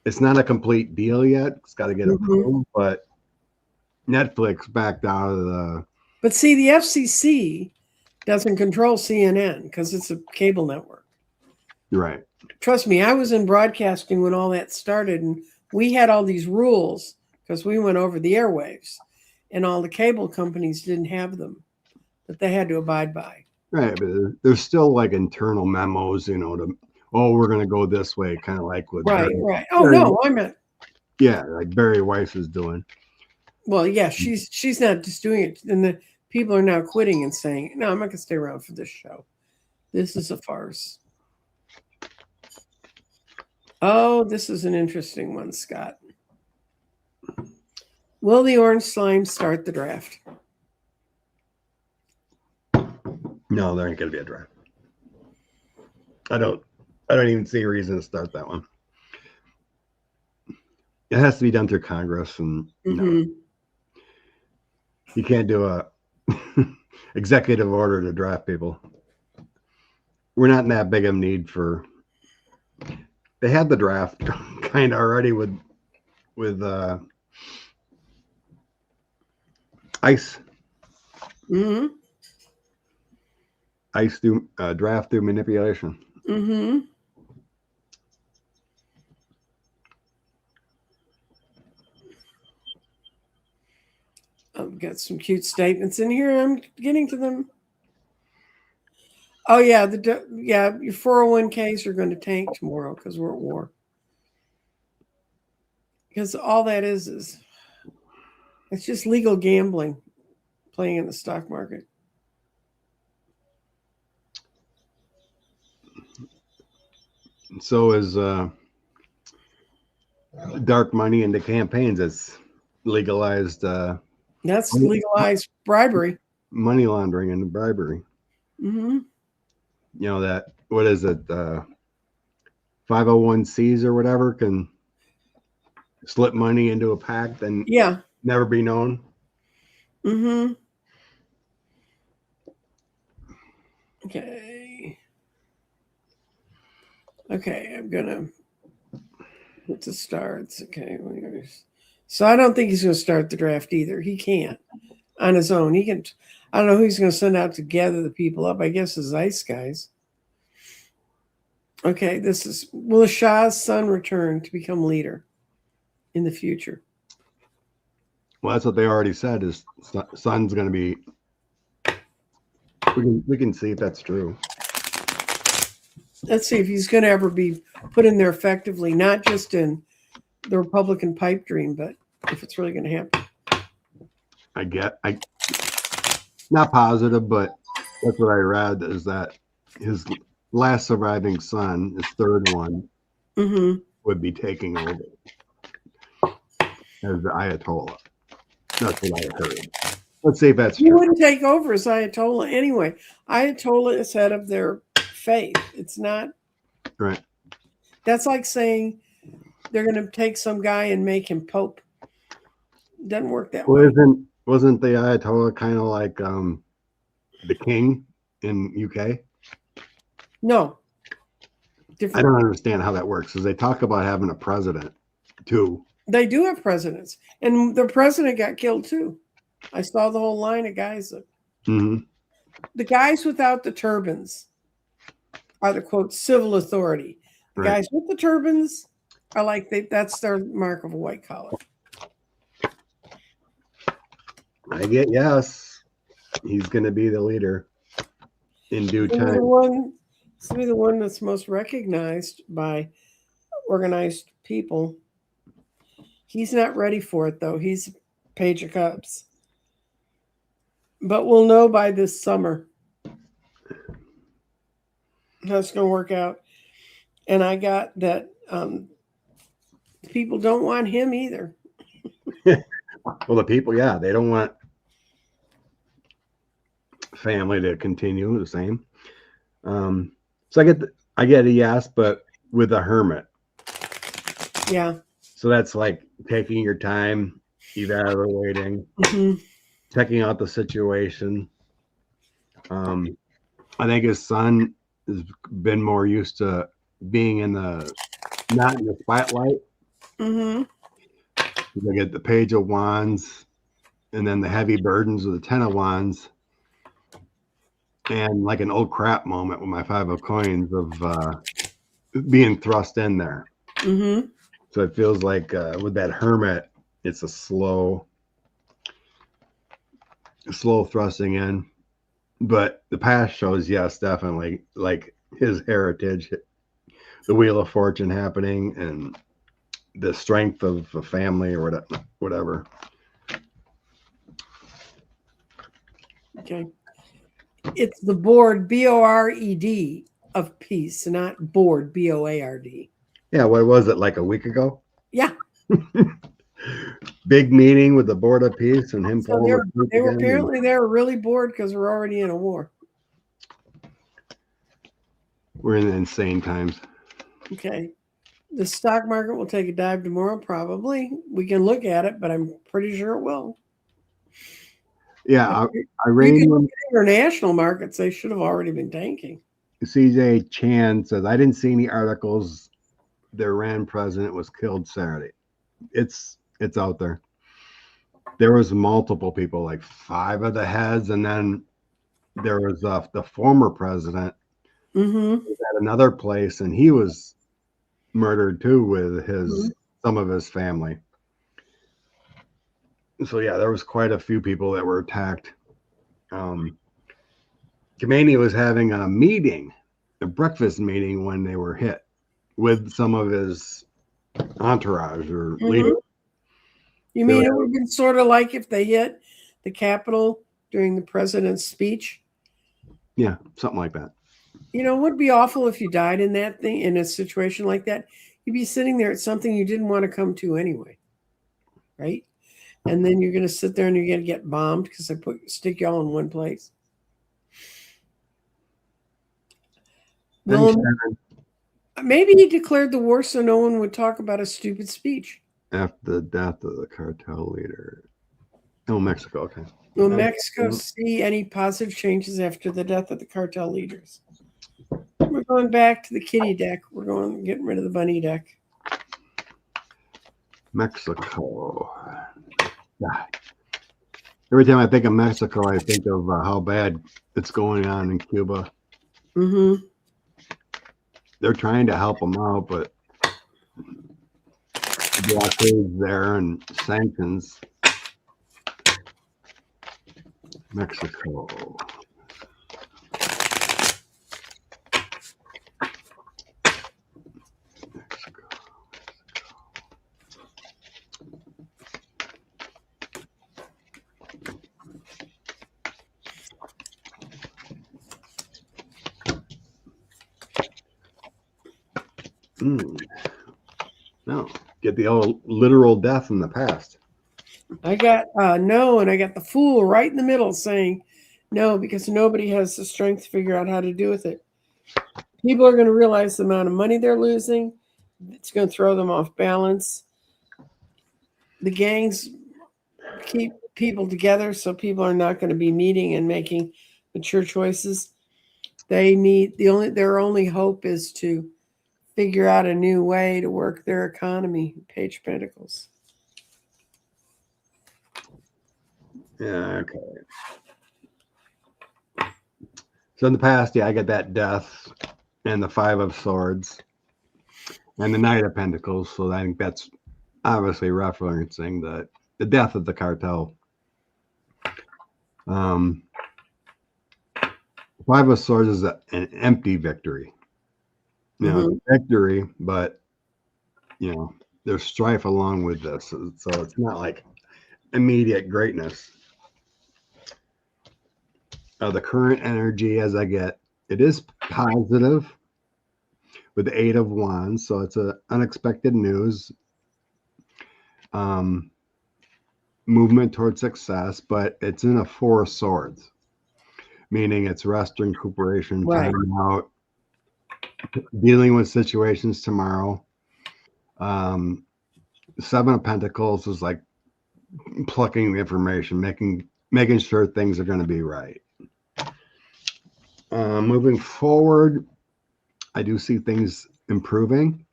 It's not a complete deal yet. It's got to get approved, but Netflix backed out of the. But see, the FCC doesn't control CNN because it's a cable network. Right. Trust me, I was in broadcasting when all that started, and we had all these rules because we went over the airwaves, and all the cable companies didn't have them that they had to abide by. Right, but there's still like internal memos, we're going to go this way, kind of like with right. Oh no, I meant like Barry Weiss is doing. Well, yeah, she's not just doing it, and the people are now quitting and saying, "No, I'm not going to stay around for this show. This is a farce." Oh, this is an interesting one, Scott. Will the orange slime start the draft? No, there ain't gonna be a draft. I don't even see a reason to start that one. It has to be done through Congress, and you can't do a executive order to draft people. We're not in that big of a need for. They had the draft kind of already with ICE. ICE through draft through manipulation. I've got some cute statements in here. I'm getting to them. Oh yeah, your 401ks are going to tank tomorrow because we're at war. because all that is it's just legal gambling, playing in the stock market. So is dark money in the campaigns. It's legalized That's legalized bribery. money laundering and bribery. Mm-hmm. You know that, what is it, 501Cs or whatever can slip money into a pact and Yeah. never be known. Mm-hmm. Okay. Okay, I'm gonna put the starts. Okay. So I don't think he's gonna start the draft either. He can't on his own. He can. I don't know who he's gonna send out to gather the people up. I guess his ICE guys. Okay, this is, will Shah's son return to become leader in the future? Well, that's what they already said. His son's going to be. We can see if that's true. Let's see if he's going to ever be put in there effectively, not just in the Republican pipe dream, but if it's really going to happen. I not positive, but that's what I read, is that his last surviving son, his third one, Mm-hmm. would be taking over as the Ayatollah. That's what I heard. Let's see if that's He true. wouldn't take over as Ayatollah anyway. Ayatollah is head of their faith. It's not. Right. That's like saying they're going to take some guy and make him pope. It doesn't work that way. Well, wasn't the Ayatollah kind of like the king in UK? No. I Different. don't understand how that works, because they talk about having a president too. They do have presidents, and the president got killed too. I saw the whole line of guys. Mm-hmm. The guys without the turbans are the quote civil authority. The Right. guys with the turbans are like that's their mark of a white collar. I get yes. He's going to be the leader in due He's gonna be time. the one that's most recognized by organized people. He's not ready for it though. He's a page of cups. But we'll know by this summer how it's going to work out. And I got that people don't want him either. Well, the people, yeah, they don't want family to continue the same. So I get a yes, but with a hermit. Yeah. So that's like taking your time, evaluating, Mm-hmm. checking out the situation. I think his son has been more used to being not in the spotlight. Mm-hmm. They get the page of wands and then the heavy burdens of the 10 of wands, and like an old crap moment with my 5 of coins of being thrust in there. Mm-hmm. So it feels like with that hermit, it's a slow thrusting in. But the past shows, yes, definitely, like his heritage, the Wheel of Fortune happening, and the strength of a family or whatever. Okay. It's the board, B-O-R-E-D, of peace, not board, B-O-A-R-D. Yeah, what was it, like a week ago? Yeah. Big meeting with the Board of Peace and him So pulling the group they were again. apparently they were really bored because we're already in a war. We're in insane times. Okay. The stock market will take a dive tomorrow, probably. We can look at it, but I'm pretty sure it will. Yeah, You Iranian can look at international markets, they should have already been tanking. CJ Chan says, I didn't see any articles the Iran president was killed Saturday. It's out there. There was multiple people, like 5 of the heads, and then there was the former president Mm-hmm. at another place, and he was murdered too with some of his family. So yeah, there was quite a few people that were attacked. Khomeini was having a breakfast meeting when they were hit with some of his entourage or leaders. You mean it would have been sort of like if they hit the Capitol during the president's speech? Yeah, something like that. You know, it would be awful if you died in that thing, in a situation like that. You'd be sitting there at something you didn't want to come to anyway, right? And then you're going to sit there and you're going to get bombed because they stick you all in one place. Well, maybe he declared the war so no one would talk about a stupid speech. After the death of the cartel leader. Oh, Mexico. Okay. Will Mexico see any positive changes after the death of the cartel leaders? We're going back to the kitty deck. We're getting rid of the bunny deck. Mexico. Yeah. Every time I think of Mexico, I think of how bad it's going on in Cuba. Mm-hmm. They're trying to help them out, but blockades there and sanctions. Mexico. No, get the old literal death in the past. I got no, and I got the fool right in the middle saying no, because nobody has the strength to figure out how to do with it. People are going to realize the amount of money they're losing. It's going to throw them off balance. The gangs keep people together, so people are not going to be meeting and making mature choices. They need their only hope is to figure out a new way to work their economy. Page Pentacles. Yeah, okay. So in the past, yeah, I get that death and the Five of Swords and the Knight of Pentacles. So I think that's obviously referencing the death of the cartel. Five of Swords is an empty victory. You know, victory, but you know, there's strife along with this. So it's not like immediate greatness. The current energy as I get, it is positive with the Eight of Wands. So it's unexpected news. Movement towards success, but it's in a Four of Swords, meaning it's rest, recuperation, Right. time out, dealing with situations tomorrow. Seven of Pentacles is like plucking the information, making sure things are going to be right. Moving forward, I do see things improving.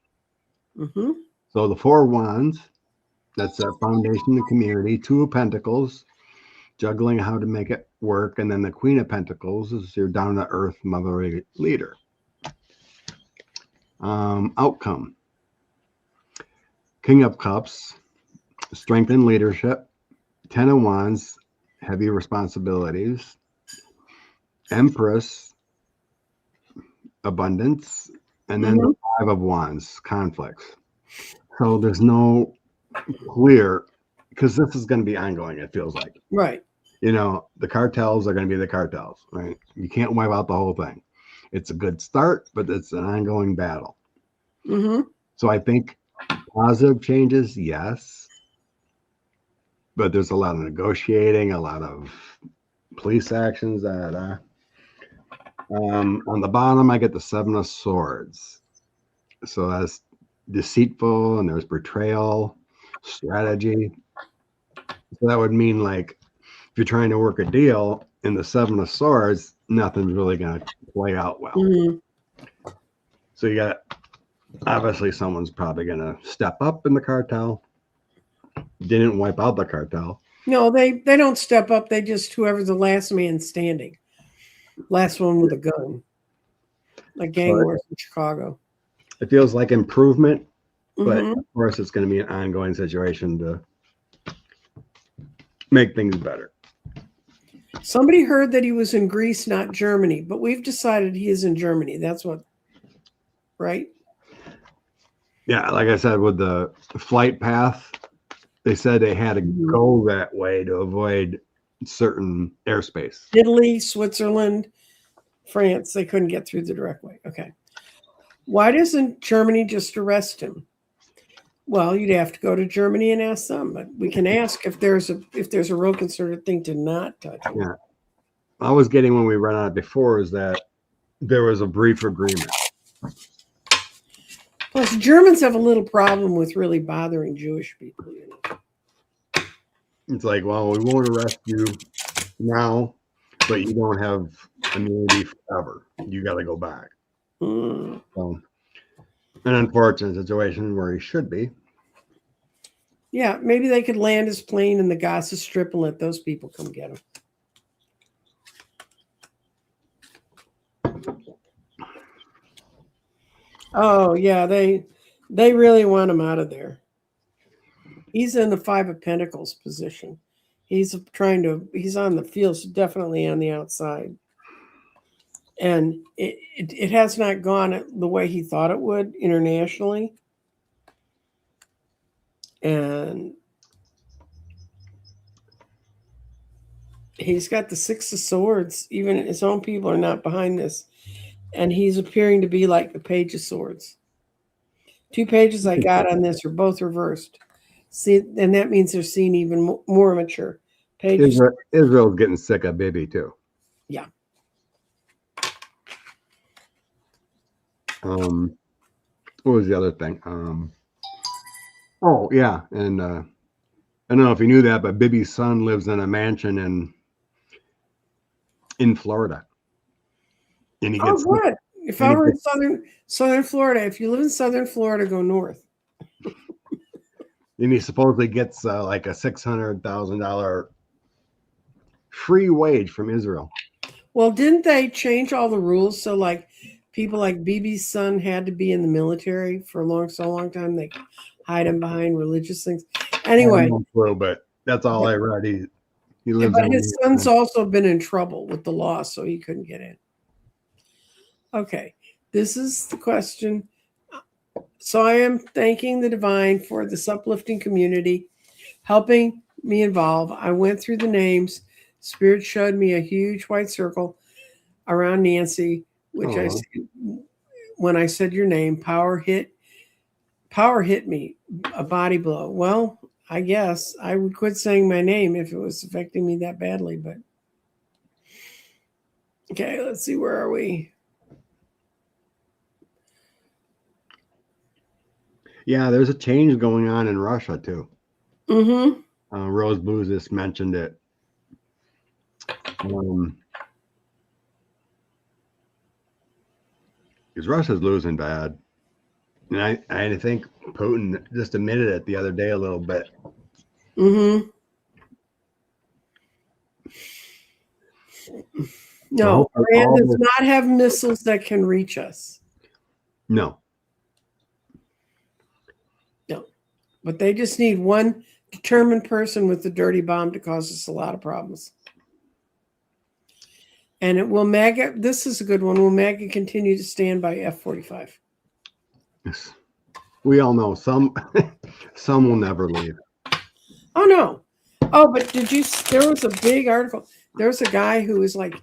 So the Four of Wands, that's that foundation, the community. Two of Pentacles, juggling how to make it work. And then the Queen of Pentacles is your down-to-earth motherly leader. Outcome. King of Cups, strength and leadership. Ten of Wands, heavy responsibilities. Empress, abundance. And then the Five of Wands, conflicts. So there's no clear, because this is going to be ongoing, it feels like. Right. You know, the cartels are going to be the cartels, right? You can't wipe out the whole thing. It's a good start, but it's an ongoing battle. So I think positive changes, yes. But there's a lot of negotiating, a lot of police actions. On the bottom, I get the Seven of Swords. So that's deceitful, and there's betrayal, strategy. So that would mean, like, if you're trying to work a deal in the Seven of Swords, nothing's really going to play out well. So you got, obviously, someone's probably going to step up in the cartel. Didn't wipe out the cartel. No, they don't step up. They just whoever's the last man standing, last one with a gun, like gang wars in Chicago. It feels like improvement, but of course, it's going to be an ongoing situation to make things better. Somebody heard that he was in Greece, not Germany, but we've decided he is in Germany. That's what, right? Yeah, like I said, with the flight path, they said they had to go that way to avoid certain airspace. Italy, Switzerland, France, they couldn't get through the direct way. Okay. Why doesn't Germany just arrest him? Well, you'd have to go to Germany and ask them, but we can ask if there's a real concerted thing to not touch him. Yeah. I was getting when we ran on it before is that there was a brief agreement. Plus, Germans have a little problem with really bothering Jewish people. You know? It's like, well, we won't arrest you now, but you don't have immunity forever. You got to go back. Mm. So, an unfortunate situation where he should be. Yeah, maybe they could land his plane in the Gaza Strip and let those people come get him. Oh, yeah, they really want him out of there. He's in the Five of Pentacles position. He's on the field, so definitely on the outside. And it has not gone the way he thought it would internationally. And he's got the Six of Swords. Even his own people are not behind this. And he's appearing to be like the Page of Swords. 2 pages I got on this are both reversed. See, and that means they're seen even more mature. Israel's getting sick of Bibi too. Yeah. What was the other thing? Oh yeah, and I don't know if you knew that, but Bibi's son lives in a mansion in Florida. And he gets good. If I were in southern Florida, if you live in southern Florida, go north. And he supposedly gets like a $600,000 free wage from Israel. Well, didn't they change all the rules? So like people like Bibi's son had to be in the military for so long time. They hide him behind religious things. Anyway. But that's all I read. He lives but his son's also been in trouble with the law, so he couldn't get in. Okay, this is the question. So I am thanking the divine for this uplifting community, helping me evolve. I went through the names. Spirit showed me a huge white circle around Nancy, which I see when I said your name. Power hit me, a body blow. Well, I guess I would quit saying my name if it was affecting me that badly. But okay, let's see, where are we? Yeah, there's a change going on in Russia too. Mm-hmm. Rose Blues just mentioned it. Because Russia's losing bad. And I think Putin just admitted it the other day a little bit. Mm-hmm. No, Iran does not have missiles that can reach us. No. No. But they just need one determined person with the dirty bomb to cause us a lot of problems. And it will MAGA, this is a good one, will MAGA continue to stand by F-45? Yes. We all know some will never leave. Oh, no. Oh, but there was a big article. There was a guy who was like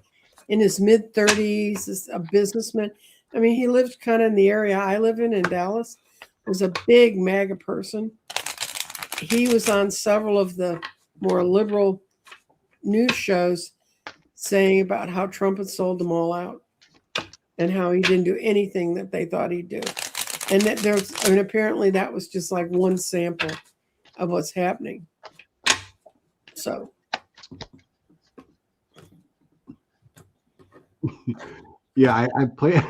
in his mid-30s, a businessman. I mean, he lived kind of in the area I live in Dallas. Was a big MAGA person. He was on several of the more liberal news shows saying about how Trump had sold them all out and how he didn't do anything that they thought he'd do. And that apparently that was just like one sample of what's happening. So. Yeah,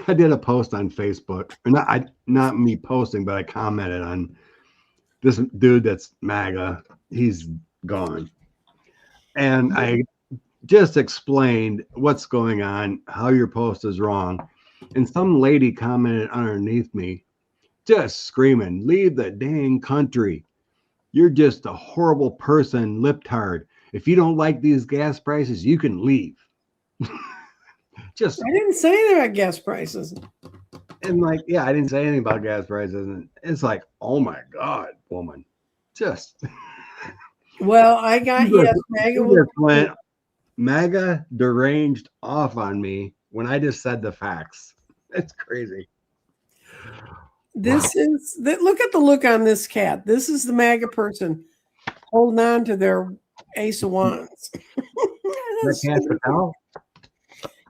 I did a post on Facebook, or not me posting, but I commented on this dude that's MAGA. He's gone, and I just explained what's going on, how your post is wrong, and some lady commented underneath me, just screaming, "Leave the dang country! You're just a horrible person, libtard. If you don't like these gas prices, you can leave." I didn't say anything about gas prices. And I didn't say anything about gas prices. And it's like, oh my God, woman. Just Well, I got You yes, just- MAGA you will. just went mega deranged off on me when I just said the facts. It's crazy. This is that. Look at the look on this cat. This is the MAGA person holding on to their Ace of Wands. That Cash Patel?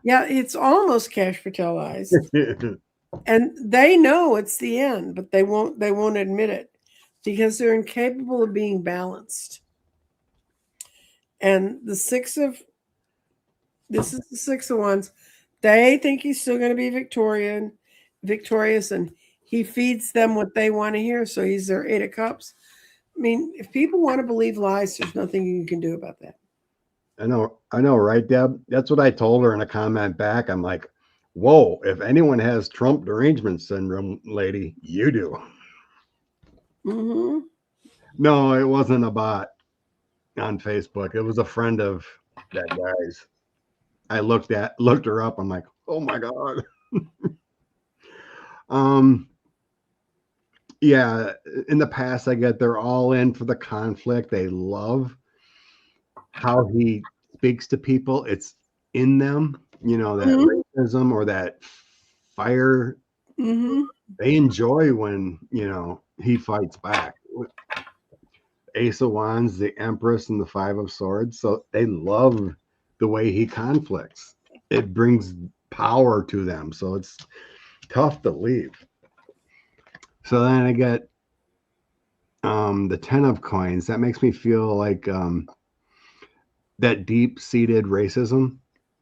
Yeah, it's almost Cash Patelized, and they know it's the end, but they won't admit it because they're incapable of being balanced. And this is the Six of Wands. They think he's still going to be victorious, and he feeds them what they want to hear. So he's their Eight of Cups. I mean, if people want to believe lies, there's nothing you can do about that. I know, right, Deb? That's what I told her in a comment back. I'm like, whoa, if anyone has Trump derangement syndrome, lady, you do. Mm-hmm. No, it wasn't a bot on Facebook. It was a friend of that guy's. I looked her up. I'm like, oh my God. Yeah, in the past, I get they're all in for the conflict. They love how he speaks to people. It's in them, that racism or that fire. Mm-hmm. They enjoy when, he fights back. Ace of Wands, the Empress, and the Five of Swords. So they love the way he conflicts. It brings power to them. So it's tough to leave. So then I get the 10 of coins. That makes me feel like that deep-seated racism,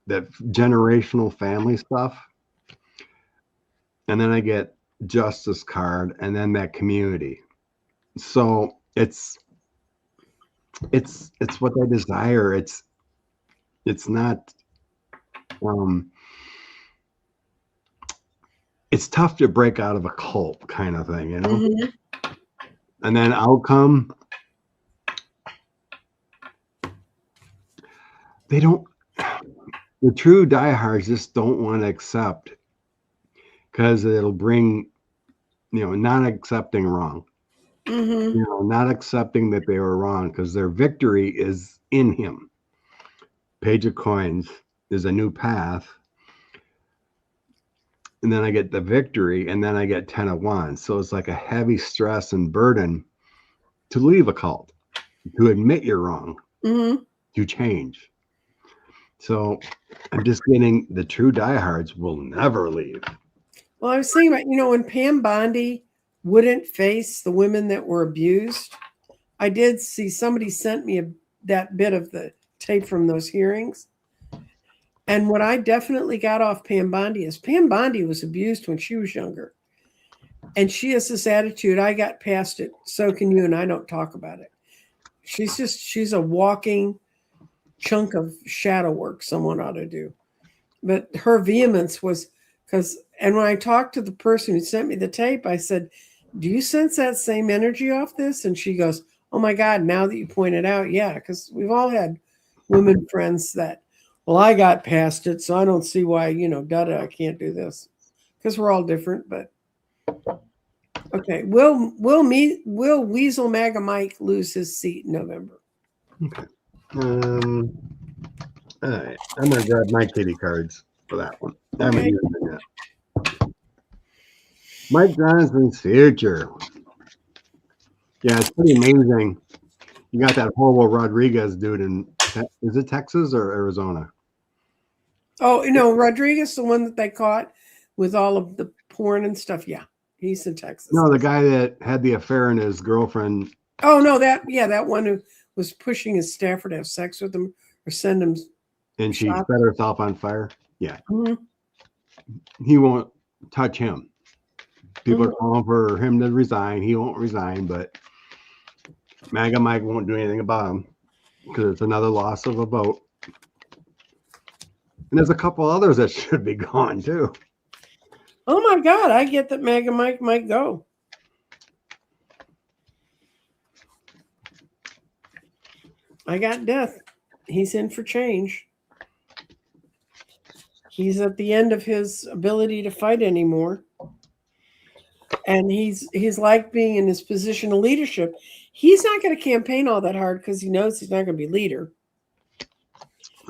that generational family stuff. And then I get justice card and then that community. So it's what they desire. It's not it's tough to break out of a cult kind of thing, Mm-hmm. And then outcome, the true diehards just don't want to accept because it'll bring, not accepting wrong, Mm-hmm. not accepting that they were wrong because their victory is in him. Page of Coins is a new path. And then I get the victory, and then I get 10 of Wands. So it's like a heavy stress and burden to leave a cult, to admit you're wrong, Mm-hmm. to change. So I'm just getting the true diehards will never leave. Well, I was thinking about, when Pam Bondi wouldn't face the women that were abused, I did see somebody sent me that bit of the tape from those hearings. And what I definitely got off Pam Bondi is Pam Bondi was abused when she was younger. And she has this attitude, I got past it, so can you, and I don't talk about it. She's a walking chunk of shadow work someone ought to do. But her vehemence was and when I talked to the person who sent me the tape, I said, do you sense that same energy off this? And she goes, oh my God, now that you point it out, yeah, because we've all had women friends that, well, I got past it, so I don't see why, I can't do this. Because we're all different, but okay. Will Weasel MAGA Mike lose his seat in November? Okay. All right. I'm gonna grab my kitty cards for that one. I haven't used them yet. Mike Johnson's future. Yeah, it's pretty amazing. You got that horrible Rodriguez dude in, is it Texas or Arizona? Oh, Rodriguez, the one that they caught with all of the porn and stuff. Yeah, he's in Texas. No, the guy that had the affair and his girlfriend. Oh, no, that one who was pushing his staffer to have sex with him or send him. And she set herself on fire. Yeah. Mm-hmm. He won't touch him. People are calling for him to resign. He won't resign, but MAGA Mike won't do anything about him because it's another loss of a vote. And there's a couple others that should be gone too. Oh my God, I get that MAGA Mike might go. I got death. He's in for change. He's at the end of his ability to fight anymore. And he's like being in his position of leadership. He's not going to campaign all that hard because he knows he's not going to be leader.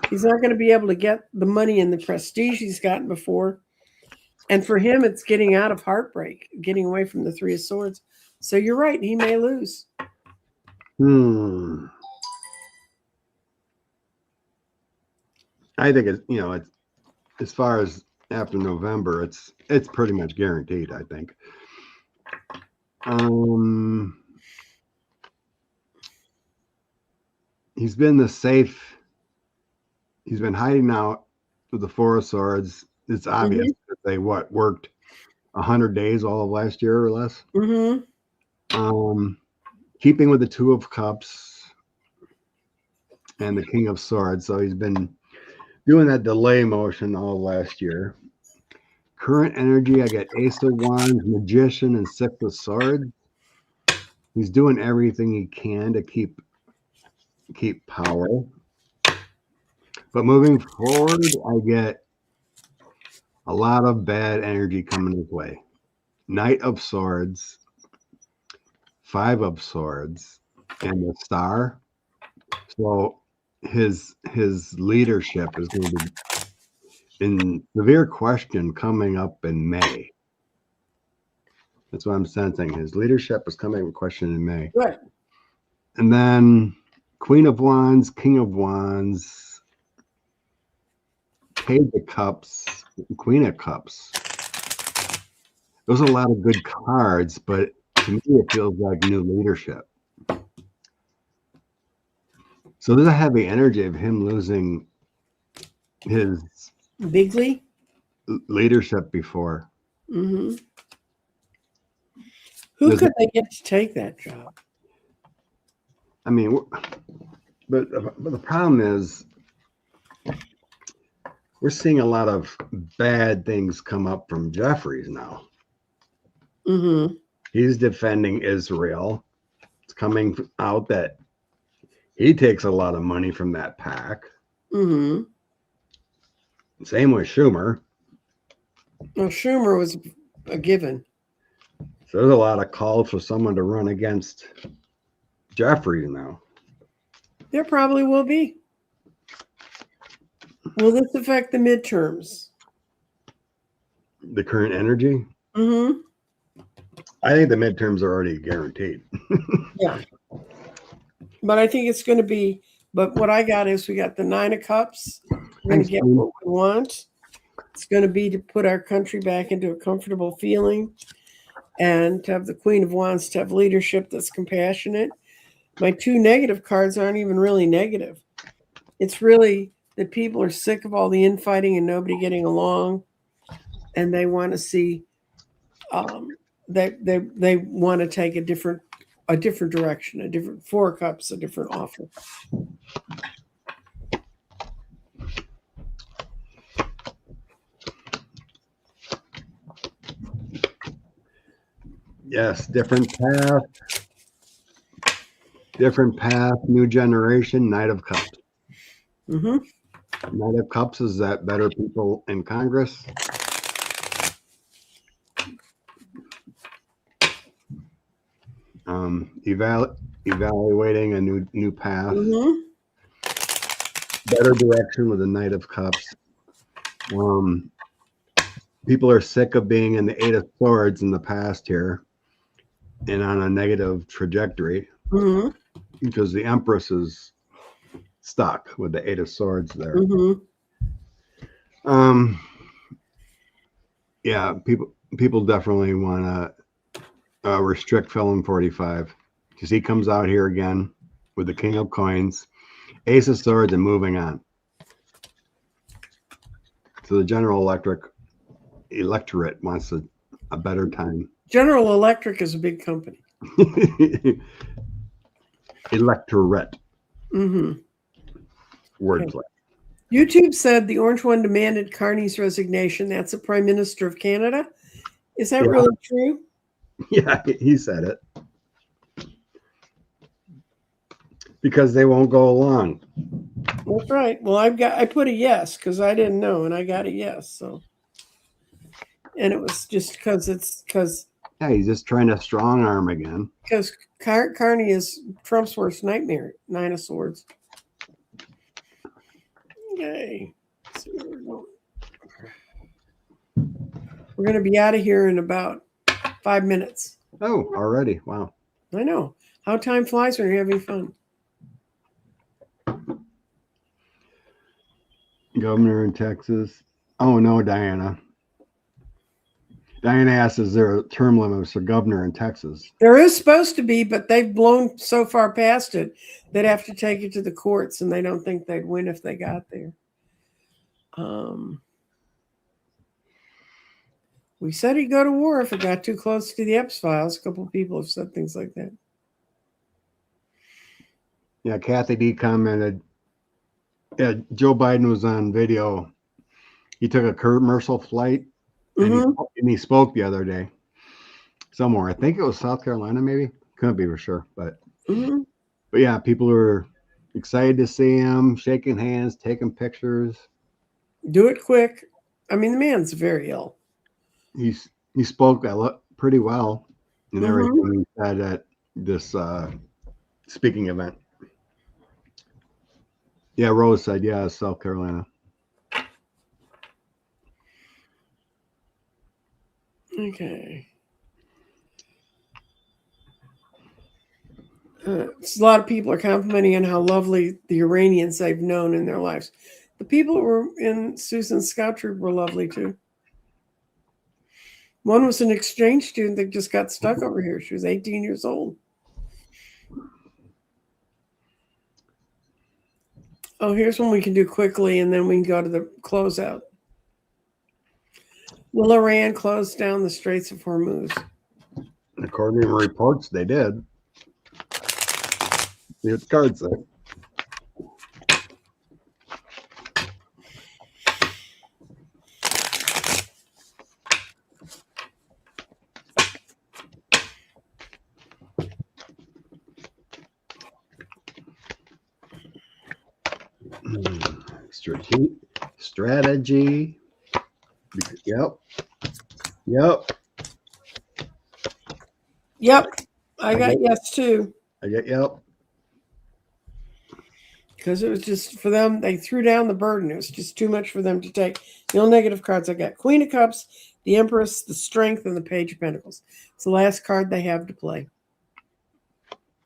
He's not going to be able to get the money and the prestige he's gotten before. And for him, it's getting out of heartbreak, getting away from the Three of Swords. So you're right. He may lose. I think it's as far as after November, it's pretty much guaranteed, I think. He's been hiding out with the Four of Swords. It's obvious that they worked 100 days all of last year or less. Keeping with the Two of Cups and the King of Swords. So he's been doing that delay motion all last year. Current energy, I got Ace of Wands, Magician, and Six of Swords. He's doing everything he can to keep power. But moving forward, I get a lot of bad energy coming his way. Knight of Swords, Five of Swords, and the Star. So his leadership is going to be in severe question coming up in May. That's what I'm sensing. His leadership is coming in question in May. Right. And then Queen of Wands, King of Wands, Page of Cups, Queen of Cups. Those are a lot of good cards, but to me it feels like new leadership. So there's a heavy energy of him losing his Bigly leadership before. Who Does could they get to take that job? I mean, but the problem is we're seeing a lot of bad things come up from Jeffries now. He's defending Israel. It's coming out that he takes a lot of money from that pack. Same with Schumer. Well, Schumer was a given. So there's a lot of calls for someone to run against Jeffries now. There probably will be. Will this affect the midterms? The current energy? I think the midterms are already guaranteed. Yeah. But I think it's going to be, but what I got is we got the Nine of Cups. We're going to get what we want. It's going to be to put our country back into a comfortable feeling and to have the Queen of Wands to have leadership that's compassionate. My two negative cards aren't even really negative. It's really that people are sick of all the infighting and nobody getting along, and they want to see they want to take a different direction, a different Four of Cups, a different offer. Yes, different path, new generation, Knight of Cups. Knight of Cups is that better people in Congress. Evaluating a new path, better direction with the Knight of Cups. People are sick of being in the Eight of Swords in the past here and on a negative trajectory because the Empress is stuck with the Eight of Swords there. Yeah, people definitely want to restrict Felon 45 because he comes out here again with the King of Coins, Ace of Swords, and moving on. So the General Electorate wants a better time. General Electric is a big company. Electorate. Wordplay. Okay. YouTube said the Orange One demanded Carney's resignation. That's the Prime Minister of Canada. Is that really true? Yeah, he said it. Because they won't go along. That's right. Well, I put a yes because I didn't know, and I got a yes. So, and it was just because Yeah, he's just trying to strong arm again. Because Carney is Trump's worst nightmare. 9 of Swords. Okay. Let's see where we're going. We're going to be out of here in about 5 minutes. Oh, already. Wow. I know. How time flies when you're having fun. Governor in Texas. Oh, no, Diana. Diana asks, is there a term limit for governor in Texas? There is supposed to be, but they've blown so far past it, they'd have to take it to the courts, and they don't think they'd win if they got there. We said he'd go to war if it got too close to the Epps files. A couple of people have said things like that. Yeah, Kathy D commented, yeah, Joe Biden was on video. He took a commercial flight and he spoke the other day somewhere. I think it was South Carolina, maybe. Couldn't be for sure, but yeah, people were excited to see him, shaking hands, taking pictures. Do it quick. I mean, the man's very ill. He spoke pretty well and everything he said at this speaking event. Yeah, Rose said, yeah, South Carolina. Okay. A lot of people are complimenting on how lovely the Iranians they've known in their lives. The people who were in Susan's scout troop were lovely too. One was an exchange student that just got stuck over here. She was 18 years old. Oh, here's one we can do quickly, and then we can go to the closeout. Will Iran close down the Straits of Hormuz? According to reports, they did. See what the card say. Strategy. Yep. I got yes too. I get yep. Because it was just for them, they threw down the burden. It was just too much for them to take. The only negative cards I got: Queen of Cups, the Empress, the Strength, and the Page of Pentacles. It's the last card they have to play.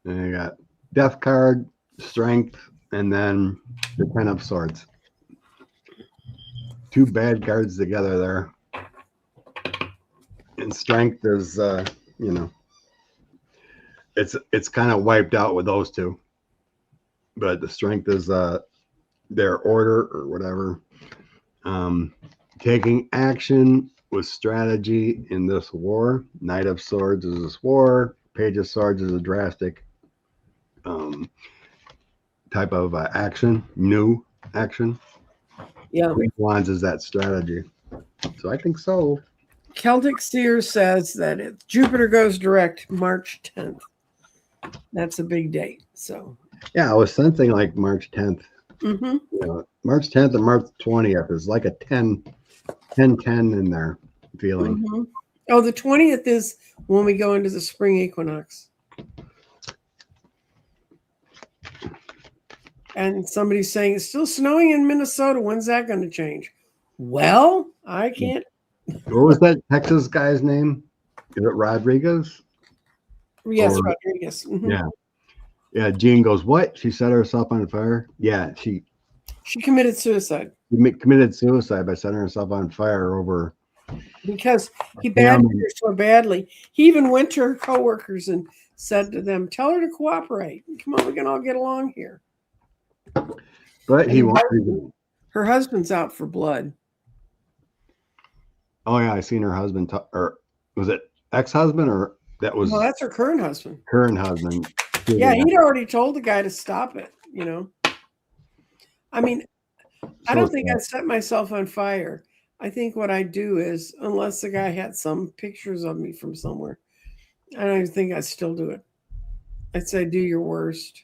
And I got Death card, Strength, and then the Ten of Swords. Two bad cards together there. And Strength is, it's kind of wiped out with those two. But the Strength is their order or whatever. Taking action with strategy in this war. Knight of Swords is this war. Page of Swords is a drastic type of action, new action. Yeah. Queen of Wands is that strategy. So I think so. Celtic Seer says that if Jupiter goes direct March 10th. That's a big date. So yeah, I was sensing like March 10th. March 10th and March 20th is like a 10 in there feeling. Oh, the 20th is when we go into the spring equinox. And somebody's saying it's still snowing in Minnesota. When's that going to change? Well, I can't. What was that Texas guy's name? Is it Rodriguez? Yes, Rodriguez. Yeah. Jean goes, what? She set herself on fire? Yeah, she committed suicide. Committed suicide by setting herself on fire over. Because he badgered her so badly. He even went to her coworkers and said to them, tell her to cooperate. Come on, we can all get along here. But her husband's out for blood. Oh yeah, I seen her husband. Or was it ex-husband or that was? Well, that's her current husband. Current husband. Yeah, he'd already told the guy to stop it. I mean, I don't think I'd set myself on fire. I think what I'd do is, unless the guy had some pictures of me from somewhere, I don't even think I'd still do it. I'd say, do your worst.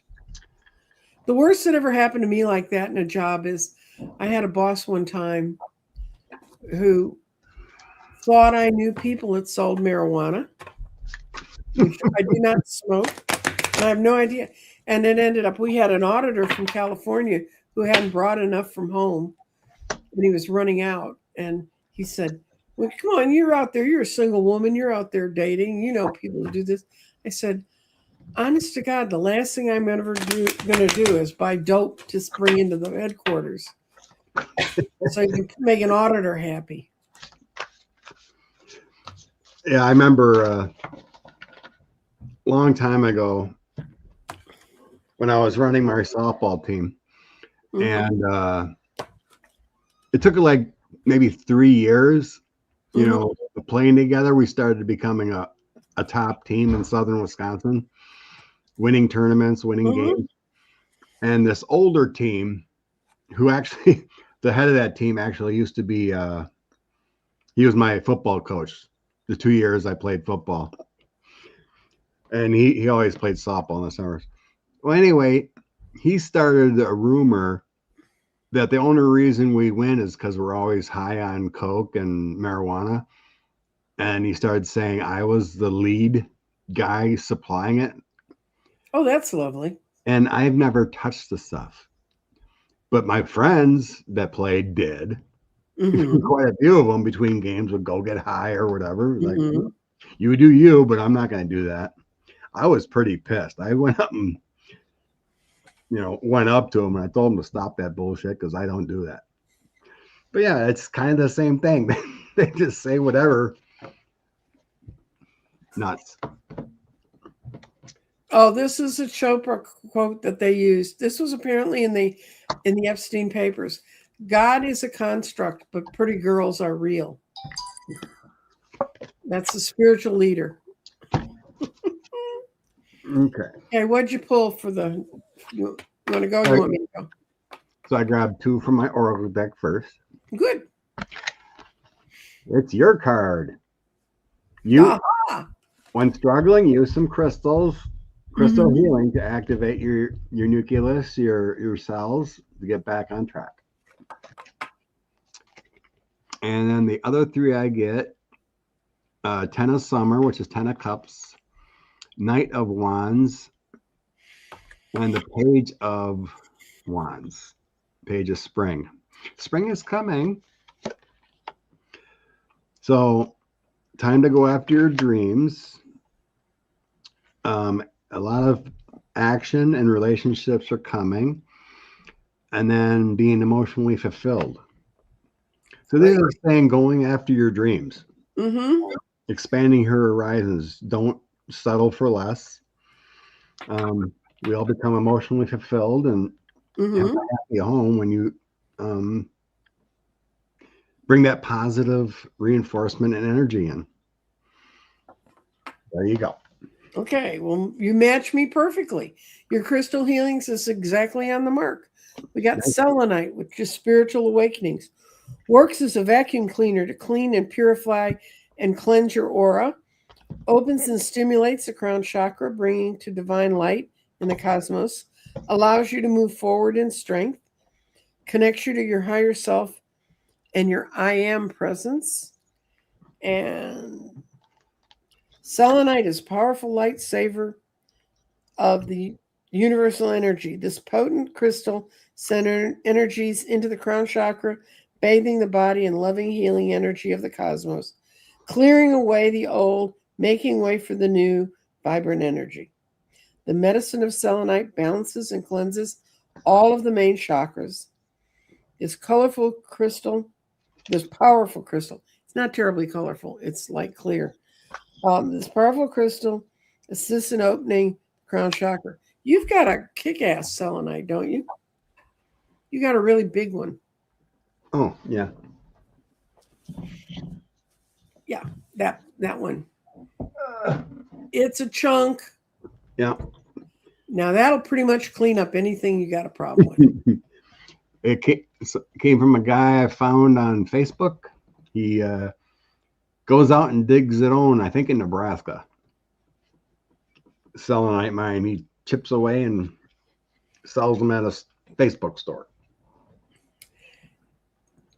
The worst that ever happened to me like that in a job is I had a boss one time who thought I knew people that sold marijuana. I do not smoke. And I have no idea. And it ended up, we had an auditor from California who hadn't brought enough from home and he was running out. And he said, well, come on, you're out there. You're a single woman. You're out there dating. You know, people do this. I said, honest to God, the last thing I'm ever going to do is buy dope to bring into the headquarters. So you can make an auditor happy. Yeah, I remember a long time ago when I was running my softball team, and it took like maybe 3 years, you know, playing together. We started becoming a top team in Southern Wisconsin, winning tournaments, winning games. And this older team, who actually, the head of that team actually used to be, he was my football coach the 2 years I played football. And he always played softball in the summers. Well, anyway, he started a rumor that the only reason we win is because we're always high on coke and marijuana. And he started saying I was the lead guy supplying it. Oh, that's lovely. And I've never touched the stuff. But my friends that played did. Quite a few of them between games would go get high or whatever. Like, you do you, but I'm not going to do that. I was pretty pissed. I went up and, went up to him and I told him to stop that bullshit because I don't do that. But yeah, it's kind of the same thing. They just say whatever. Nuts. Oh, this is a Chopra quote that they used. This was apparently in the Epstein papers. God is a construct, but pretty girls are real. That's the spiritual leader. Okay. Okay, what'd you pull for the? You want to go? You want me to go? So I grabbed 2 from my Oracle deck first. Good. It's your card. When struggling, use some crystal healing to activate your nucleus, your cells to get back on track. And then the other 3 I get, 10 of Summer, which is 10 of Cups, Knight of Wands, and the Page of Wands, Page of Spring. Spring is coming. So time to go after your dreams. A lot of action and relationships are coming, and then being emotionally fulfilled. So these are saying going after your dreams, expanding your horizons. Don't settle for less. We all become emotionally fulfilled and have a happy home when you bring that positive reinforcement and energy in. There you go. Okay, well, you match me perfectly. Your crystal healings is exactly on the mark. We got selenite, which is spiritual awakenings. Works as a vacuum cleaner to clean and purify and cleanse your aura. Opens and stimulates the crown chakra, bringing to divine light in the cosmos. Allows you to move forward in strength. Connects you to your higher self and your I am presence. And selenite is powerful light saver of the universal energy. This potent crystal sends energies into the crown chakra, bathing the body in loving, healing energy of the cosmos, clearing away the old, making way for the new, vibrant energy. The medicine of selenite balances and cleanses all of the main chakras. This colorful crystal, this powerful crystal, it's not terribly colorful, it's light clear. This powerful crystal assists in opening crown chakra. You've got a kick-ass selenite, don't you? You got a really big one. Oh, yeah. Yeah, that one. It's a chunk. Yeah. Now that'll pretty much clean up anything you got a problem with. It came from a guy I found on Facebook. He goes out and digs it on, I think in Nebraska. Selenite mine. He chips away and sells them at a Facebook store.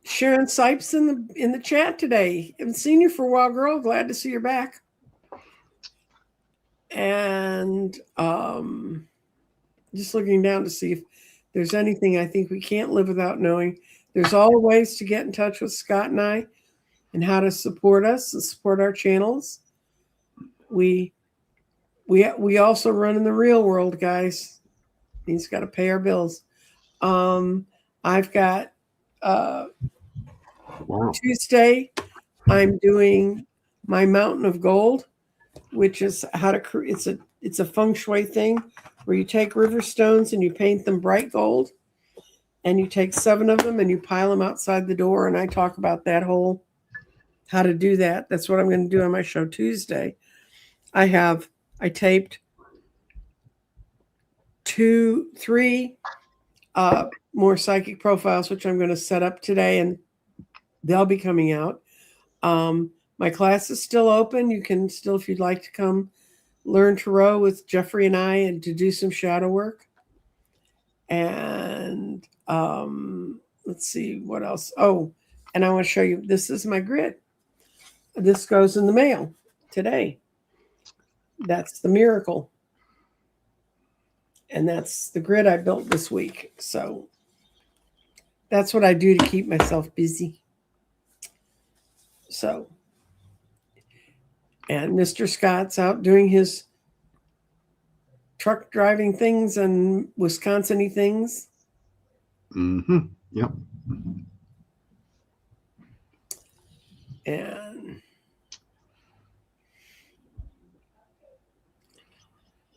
Sharon Sipes in the chat today. Haven't seen you for a while, girl. Glad to see you're back. And just looking down to see if there's anything I think we can't live without knowing. There's all ways to get in touch with Scott and I and how to support us and support our channels. We also run in the real world, guys. He's got to pay our bills. I've got Wow. Tuesday, I'm doing my Mountain of Gold, which is how to it's a feng shui thing where you take river stones and you paint them bright gold, and you take 7 of them and you pile them outside the door. And I talk about that whole how to do that. That's what I'm going to do on my show Tuesday. I taped 3 more psychic profiles, which I'm going to set up today, and they'll be coming out. My class is still open. You can still, if you'd like to come learn tarot with Jeffrey and I and to do some shadow work. And let's see what else. Oh, and I want to show you, this is my grid. This goes in the mail today. That's the miracle. And that's the grid I built this week. So that's what I do to keep myself busy. So, and Mr. Scott's out doing his truck driving things and Wisconsin-y things. Mm-hmm. Yep. And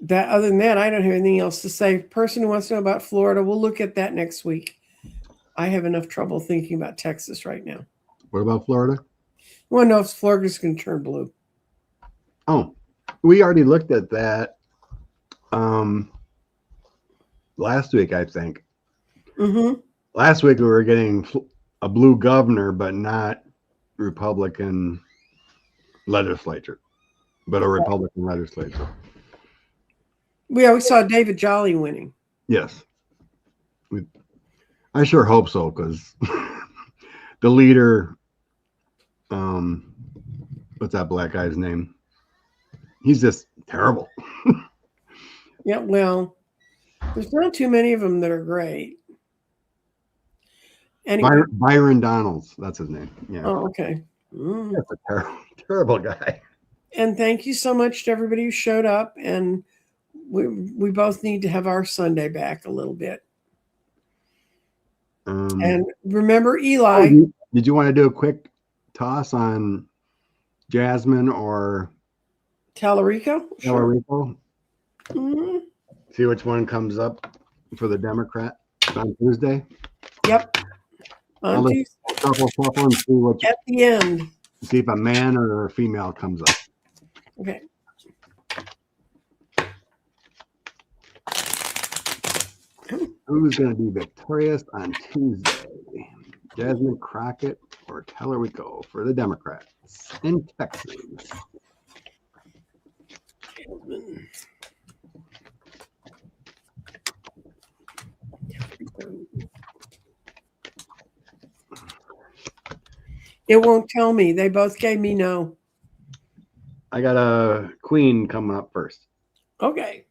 that, other than that, I don't have anything else to say. Person who wants to know about Florida, we'll look at that next week. I have enough trouble thinking about Texas right now. What about Florida? I want to know if Florida's going to turn blue. Oh, we already looked at that last week, I think. Mm-hmm. Last week we were getting a blue governor, but not Republican legislature, but a Republican legislature. We saw David Jolly winning. Yes. I sure hope so, because the leader, what's that black guy's name? He's just terrible. Yeah, well, there's not too many of them that are great. Anyway. Byron Donalds, that's his name. Yeah. Oh, okay. That's a terrible, terrible guy. And thank you so much to everybody who showed up. And we both need to have our Sunday back a little bit. And remember, Eli. Did you want to do a quick toss on Jasmine or Tallarico? Tallarico? Mm-hmm. See which one comes up for the Democrat on Tuesday? Yep. On Tuesday. Shuffle and see which, at the end. See if a man or a female comes up. Okay. Who's going to be victorious on Tuesday? Jasmine Crockett or Tallarico for the Democrats in Texas? It won't tell me. They both gave me no. I got a queen coming up first. Okay.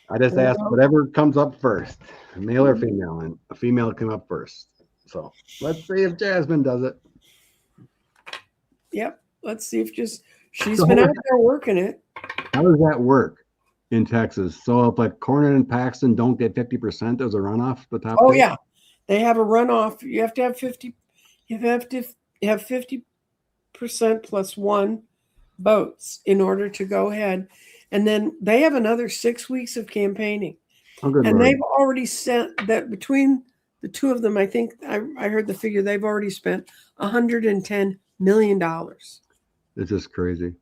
I just asked whatever comes up first, male or female, and a female came up first. So let's see if Jasmine does it. Yep. Let's see if she's been out there working it. How does that work in Texas? So if like Cornyn and Paxton don't get 50% as a runoff, the top. Oh, yeah. They have a runoff. You have to have 50. You have to have 50% plus 1 votes in order to go ahead. And then they have another 6 weeks of campaigning. Oh, good and Lord. they've already sent that between the two of them. I think I heard the figure. They've already spent $110 million. It's just crazy.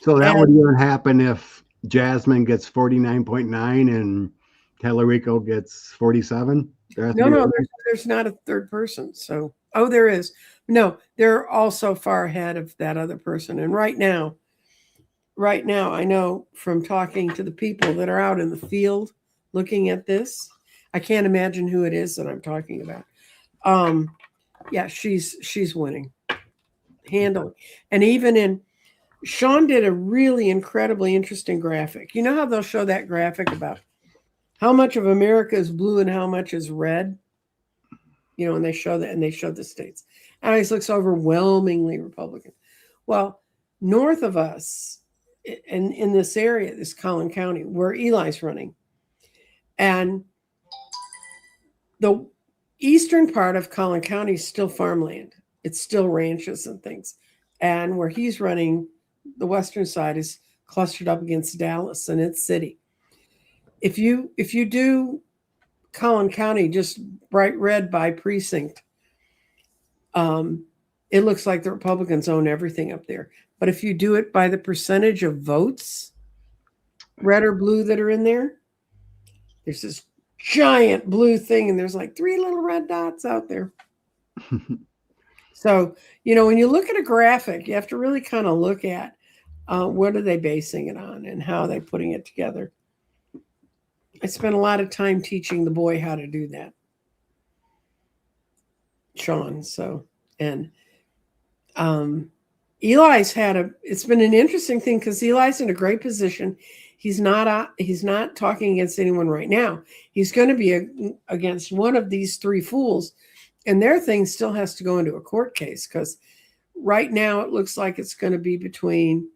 So that would even happen if Jasmine gets 49.9 and Tallarico gets 47? No, there's not a third person. So, there is. No, they're also far ahead of that other person. And right now, I know from talking to the people that are out in the field looking at this, I can't imagine who it is that I'm talking about. Yeah, she's winning handily. And even Sean did a really incredibly interesting graphic. You know how they'll show that graphic about how much of America is blue and how much is red? You know, and they show that, and they show the states. And it looks overwhelmingly Republican. Well, north of us, in this area, this Collin County, where Eli's running, and the eastern part of Collin County is still farmland. It's still ranches and things. And where he's running, the western side is clustered up against Dallas and its city. If you do Collin County just bright red by precinct, it looks like the Republicans own everything up there. But if you do it by the percentage of votes, red or blue, that are in there, there's this giant blue thing, and there's like 3 little red dots out there. So, you know, when you look at a graphic, you have to really kind of look at what are they basing it on and how are they putting it together. I spent a lot of time teaching the boy how to do that, Sean. So, and Eli's it's been an interesting thing because Eli's in a great position. He's not talking against anyone right now. He's going to be against one of these 3 fools, and their thing still has to go into a court case because right now it looks like it's going to be between,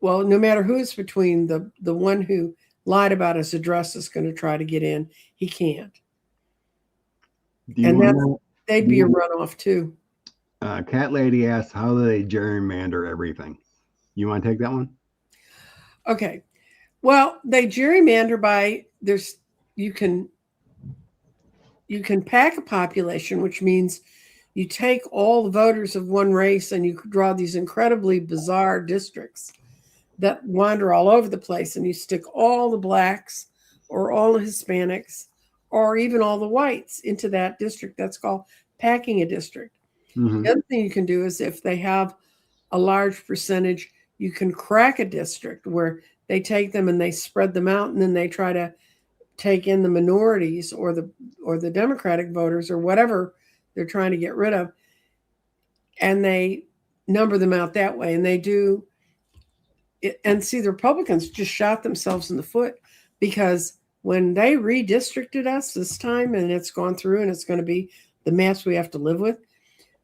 well, no matter who it's between, the one who lied about his address is going to try to get in. He can't. And they'd be a runoff too. Cat Lady asked, how do they gerrymander everything? You want to take that one? Okay. Well, they gerrymander by you can pack a population, which means you take all the voters of one race and you draw these incredibly bizarre districts that wander all over the place, and you stick all the blacks or all the Hispanics or even all the whites into that district. That's called packing a district. Mm-hmm. The other thing you can do is if they have a large percentage, you can crack a district where they take them and they spread them out, and then they try to take in the minorities or the Democratic voters or whatever they're trying to get rid of, and they number them out that way. And they do it, and see, the Republicans just shot themselves in the foot because when they redistricted us this time, and it's gone through and it's going to be the maps we have to live with,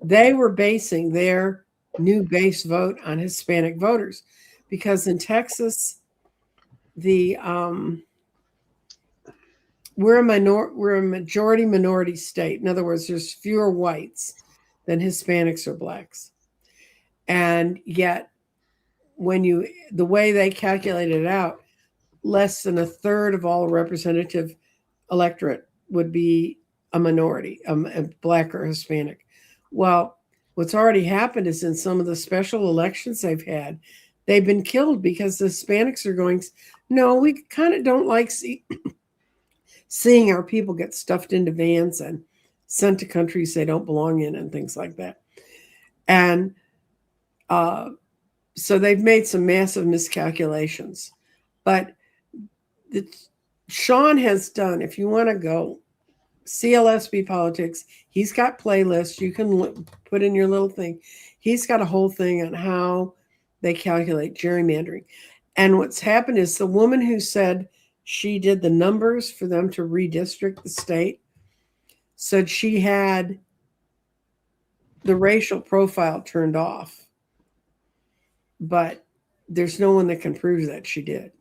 they were basing their new base vote on Hispanic voters, because in Texas, we're a majority minority state. In other words, there's fewer whites than Hispanics or blacks, and yet the way they calculated it out, less than a third of all representative electorate would be a minority, a black or Hispanic. Well, what's already happened is in some of the special elections they've been killed because the Hispanics are going, no, we kind of don't like seeing our people get stuffed into vans and sent to countries they don't belong in and things like that. And so they've made some massive miscalculations. But Sean has done, if you want to go, CLSB Politics, he's got playlists. You can put in your little thing. He's got a whole thing on how they calculate gerrymandering. And what's happened is the woman who said she did the numbers for them to redistrict the state said she had the racial profile turned off. But there's no one that can prove that she did.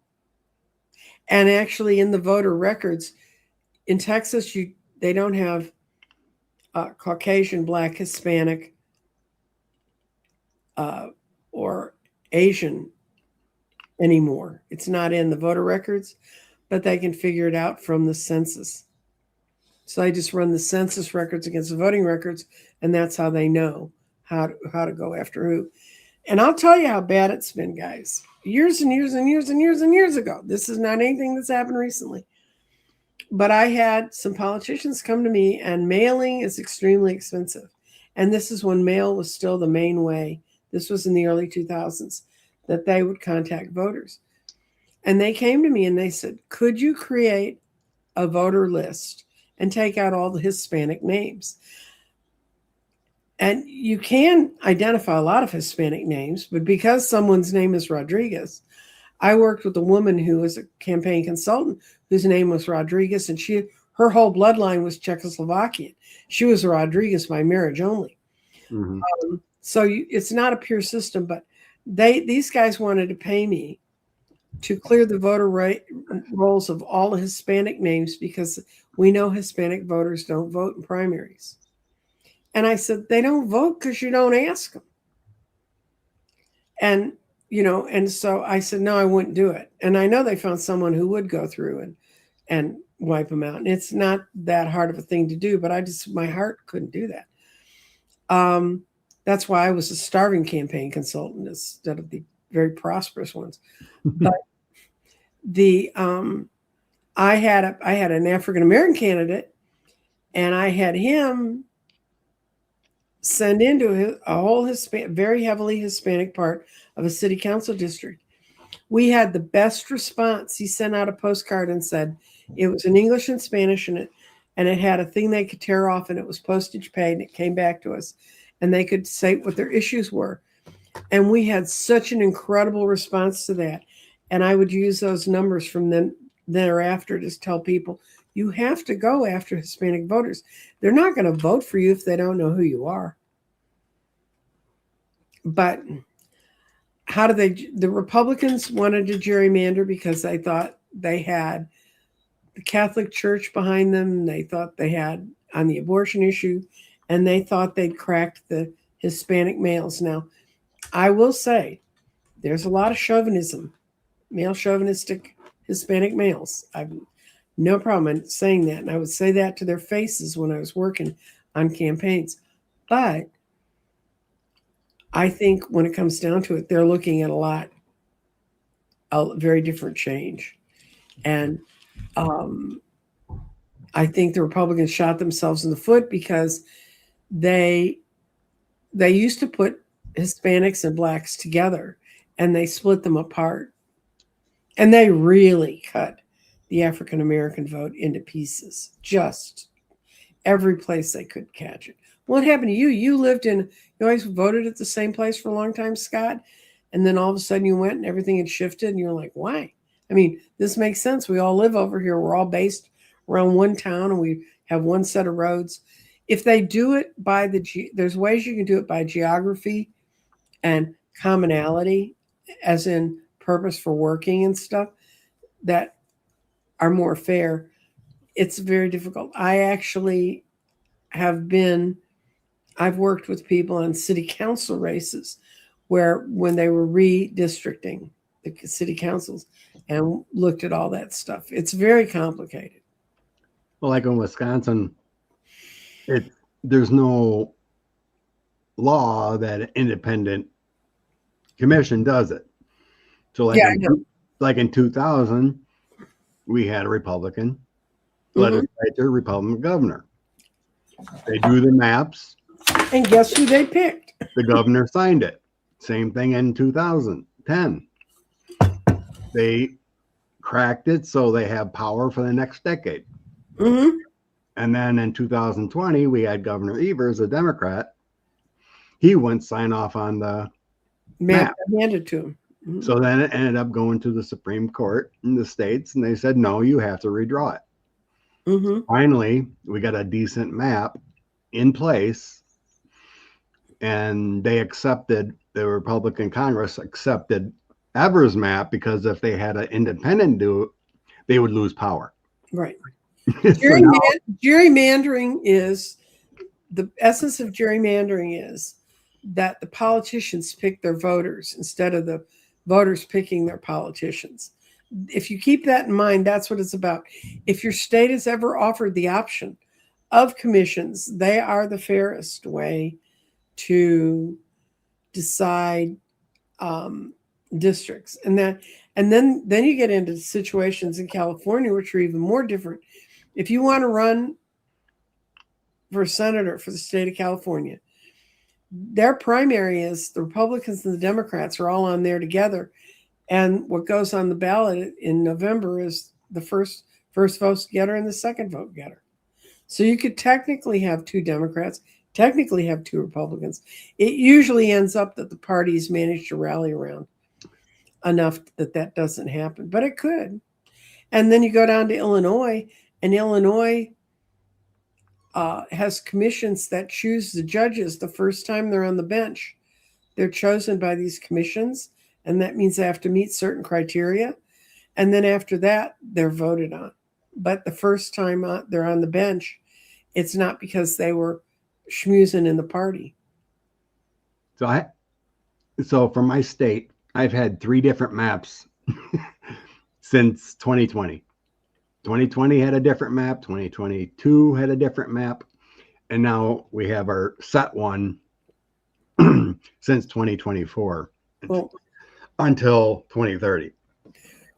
And actually in the voter records in Texas, they don't have Caucasian, Black, Hispanic, or Asian anymore. It's not in the voter records, but they can figure it out from the census. So they just run the census records against the voting records, and that's how they know how to go after who. And I'll tell you how bad it's been, guys. Years and years and years and years and years ago. This is not anything that's happened recently. But I had some politicians come to me, and mailing is extremely expensive. And this is when mail was still the main way. This was in the early 2000s that they would contact voters. And they came to me and they said, could you create a voter list and take out all the Hispanic names? And you can identify a lot of Hispanic names, but because someone's name is Rodriguez, I worked with a woman who was a campaign consultant whose name was Rodriguez, and her whole bloodline was Czechoslovakian. She was a Rodriguez by marriage only. Mhm. So it's not a pure system, but these guys wanted to pay me to clear the voter rolls of all the Hispanic names because we know Hispanic voters don't vote in primaries. And I said, they don't vote because you don't ask them. And, and so I said, no, I wouldn't do it. And I know they found someone who would go through and wipe them out. And it's not that hard of a thing to do, but my heart couldn't do that. That's why I was a starving campaign consultant instead of the very prosperous ones. But I had an African American candidate, and I had him send into a whole very heavily Hispanic part of a city council district. We had the best response. He sent out a postcard and said it was in English and Spanish, and it had a thing they could tear off, and it was postage paid, and it came back to us, and they could say what their issues were. And we had such an incredible response to that. And I would use those numbers from then or after to tell people, you have to go after Hispanic voters. They're not going to vote for you if they don't know who you are. But the Republicans wanted to gerrymander because they thought they had the Catholic Church behind them. They thought they had on the abortion issue, and they thought they'd cracked the Hispanic males. Now, I will say there's a lot of chauvinism, male chauvinistic Hispanic males. I've no problem in saying that. And I would say that to their faces when I was working on campaigns. But I think when it comes down to it, they're looking at a very different change. And I think the Republicans shot themselves in the foot because they used to put Hispanics and blacks together, and they split them apart. And they really cut the African American vote into pieces, just every place they could catch it. What happened to you? You always voted at the same place for a long time, Scott. And then all of a sudden you went and everything had shifted, and you're like, why? I mean, this makes sense. We all live over here. We're all based around one town, and we have one set of roads. If they do it by there's ways you can do it by geography and commonality, as in purpose for working and stuff, that are more fair. It's very difficult. I actually I've worked with people on city council races where when they were redistricting the city councils and looked at all that stuff, it's very complicated. Well, like in Wisconsin, there's no law that an independent commission does it. So like in 2000, we had a Republican legislature, Republican governor. They drew the maps. And guess who they picked? The governor signed it. Same thing in 2010. They cracked it so they have power for the next decade. Mm-hmm. And then in 2020, we had Governor Evers, a Democrat. He wouldn't sign off on the map. Handed to him. Mm-hmm. So then it ended up going to the Supreme Court in the states, and they said, no, you have to redraw it. Mm-hmm. Finally, we got a decent map in place, and the Republican Congress accepted Evers' map, because if they had an independent do it, they would lose power. Right. So Gerrymandering is, the essence of gerrymandering is that the politicians pick their voters instead of the voters picking their politicians. If you keep that in mind, that's what it's about. If your state has ever offered the option of commissions, they are the fairest way to decide districts. And then you get into situations in California which are even more different. If you want to run for senator for the state of California, their primary is the Republicans and the Democrats are all on there together. And what goes on the ballot in November is the first vote getter and the second vote getter. So you could technically have two Democrats, technically have 2 Republicans. It usually ends up that the parties manage to rally around enough that that doesn't happen, but it could. And then you go down to Illinois, and Illinois has commissions that choose the judges the first time they're on the bench. They're chosen by these commissions, and that means they have to meet certain criteria. And then after that, they're voted on. But the first time they're on the bench, it's not because they were schmoozing in the party. So for my state, I've had 3 different maps since 2020. 2020 had a different map, 2022 had a different map, and now we have our set one since 2024 until 2030.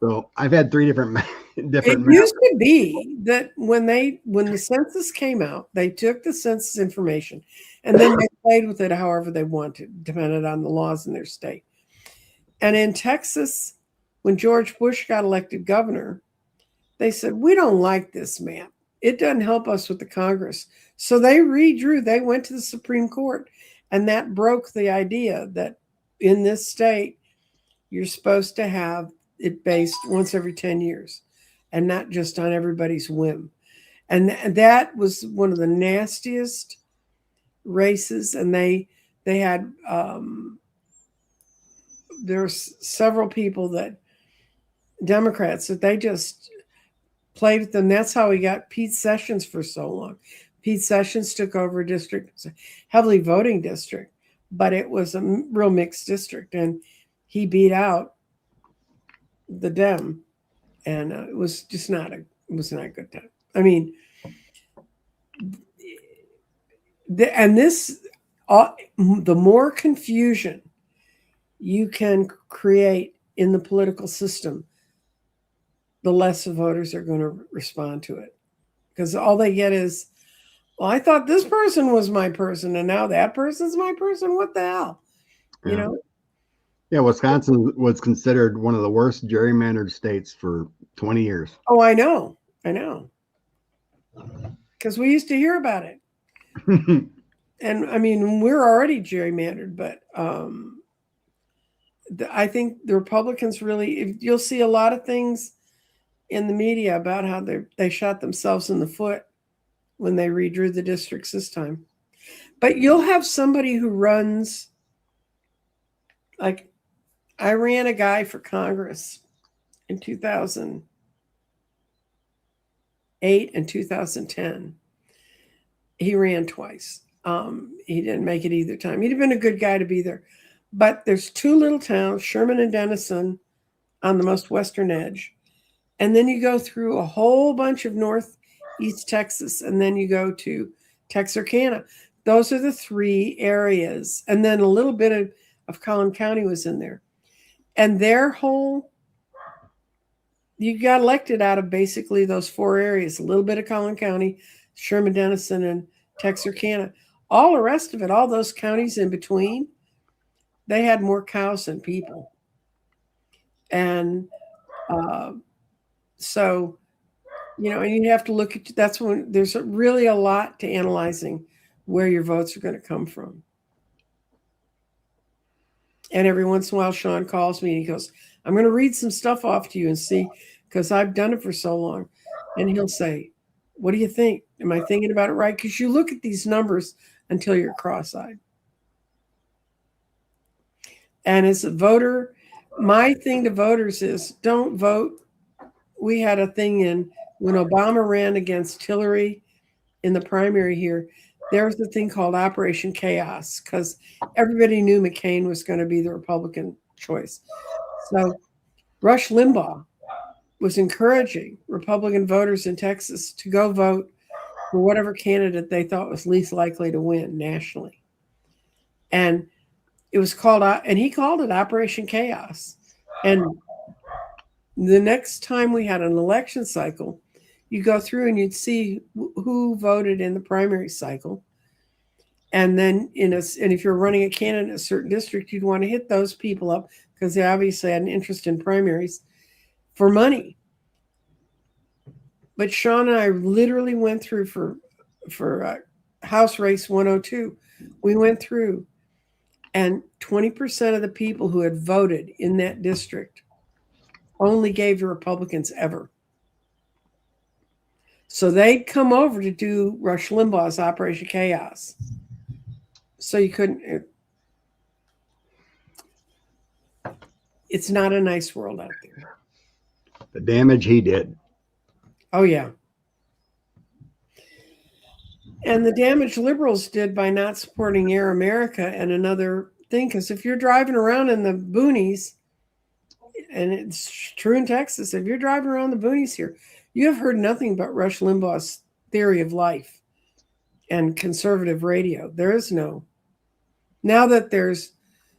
So I've had 3 different maps. It used to be that when the census came out, they took the census information and then they played with it however they wanted, depending on the laws in their state. And in Texas, when George Bush got elected governor, they said, we don't like this map. It doesn't help us with the Congress. So they redrew, they went to the Supreme Court, and that broke the idea that in this state, you're supposed to have it based once every 10 years and not just on everybody's whim. And that was one of the nastiest races. And they had, there's several people that Democrats that they just played with them. That's how we got Pete Sessions for so long. Pete Sessions took over a district, heavily voting district, but it was a real mixed district, and he beat out the Dem, and it was just not a good time. I mean, the more confusion you can create in the political system, the less the voters are going to respond to it, because all they get is, well, I thought this person was my person, and now that person's my person. What the hell? Yeah. You know? Yeah, Wisconsin was considered one of the worst gerrymandered states for 20 years. Oh, I know. Because we used to hear about it. And I mean, we're already gerrymandered, but I think the Republicans really, you'll see a lot of things in the media about how they shot themselves in the foot when they redrew the districts this time. But you'll have somebody who runs, like I ran a guy for Congress in 2008 and 2010. He ran twice. He didn't make it either time. He'd have been a good guy to be there. But there's 2 little towns, Sherman and Denison, on the most western edge. And then you go through a whole bunch of northeast Texas, and then you go to Texarkana. Those are the 3 areas. And then a little bit of Collin County was in there. And you got elected out of basically those 4 areas, a little bit of Collin County, Sherman, Denison, and Texarkana. All the rest of it, all those counties in between, they had more cows than people. And so, you know, and you have to look at, that's when there's really a lot to analyzing where your votes are going to come from. And every once in a while, Sean calls me and he goes, I'm going to read some stuff off to you and see, because I've done it for so long. And he'll say, what do you think? Am I thinking about it right? Because you look at these numbers until you're cross-eyed. And as a voter, my thing to voters is don't vote. We had a thing when Obama ran against Hillary in the primary here, there was a thing called Operation Chaos, because everybody knew McCain was going to be the Republican choice. So Rush Limbaugh was encouraging Republican voters in Texas to go vote for whatever candidate they thought was least likely to win nationally. And it was called, and he called it Operation Chaos. And the next time we had an election cycle, you go through and you'd see who voted in the primary cycle. And then and if you're running a candidate in a certain district, you'd want to hit those people up because they obviously had an interest in primaries for money. But Sean and I literally went through for House Race 102. We went through, and 20% of the people who had voted in that district only gave to Republicans ever. So they'd come over to do Rush Limbaugh's Operation Chaos. So you couldn't. It's not a nice world out there. The damage he did. Oh, yeah. And the damage liberals did by not supporting Air America and another thing, because if you're driving around in the boonies, and it's true in Texas, if you're driving around the boonies here, you have heard nothing but Rush Limbaugh's theory of life and conservative radio. There is no. Now that there's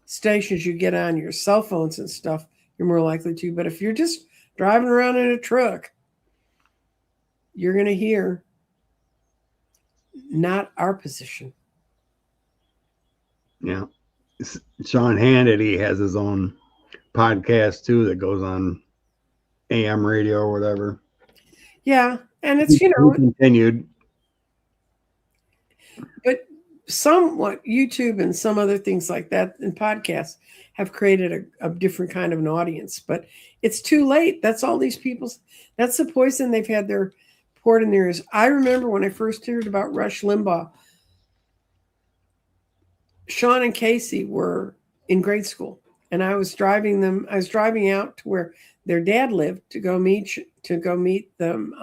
stations you get on your cell phones and stuff, you're more likely to. But if you're just driving around in a truck, you're going to hear not our position. Yeah. Sean Hannity has his own podcast too that goes on AM radio or whatever. Yeah. And it's, He continued. But somewhat YouTube and some other things like that and podcasts have created a different kind of an audience. But it's too late. That's all these people. That's the poison they've had their poured in their ears. I remember when I first heard about Rush Limbaugh, Sean and Casey were in grade school, and I was driving out to where their dad lived to go meet them,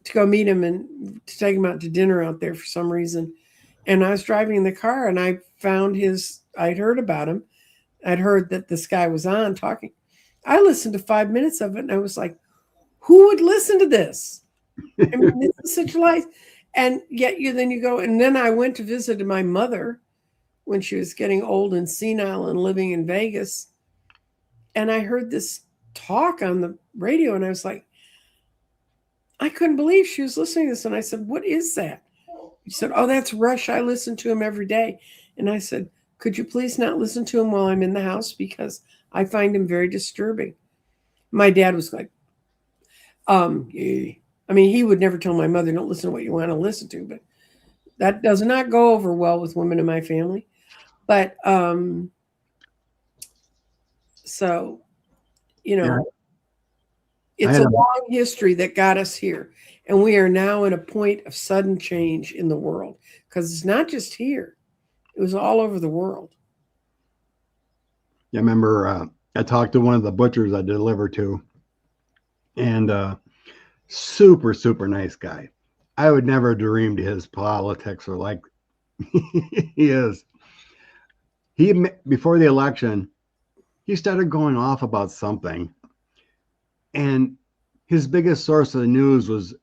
to go meet him and to take him out to dinner out there for some reason. And I was driving in the car, and I found I'd heard about him. I'd heard that this guy was on talking. I listened to 5 minutes of it, and I was like, who would listen to this? I mean, this is such life. And yet then you go, and then I went to visit my mother when she was getting old and senile and living in Vegas. And I heard this talk on the radio, and I was like, I couldn't believe she was listening to this. And I said, what is that? She said, oh, that's Rush. I listen to him every day. And I said, could you please not listen to him while I'm in the house? Because I find him very disturbing. My dad was like, I mean, he would never tell my mother, don't listen to what you want to listen to, but that does not go over well with women in my family. But, so, it's a long history that got us here. And we are now in a point of sudden change in the world, because it's not just here. It was all over the world. I remember I talked to one of the butchers I delivered to, and super, super nice guy. I would never dream to his politics or like he is. Before the election, he started going off about something, and his biggest source of the news was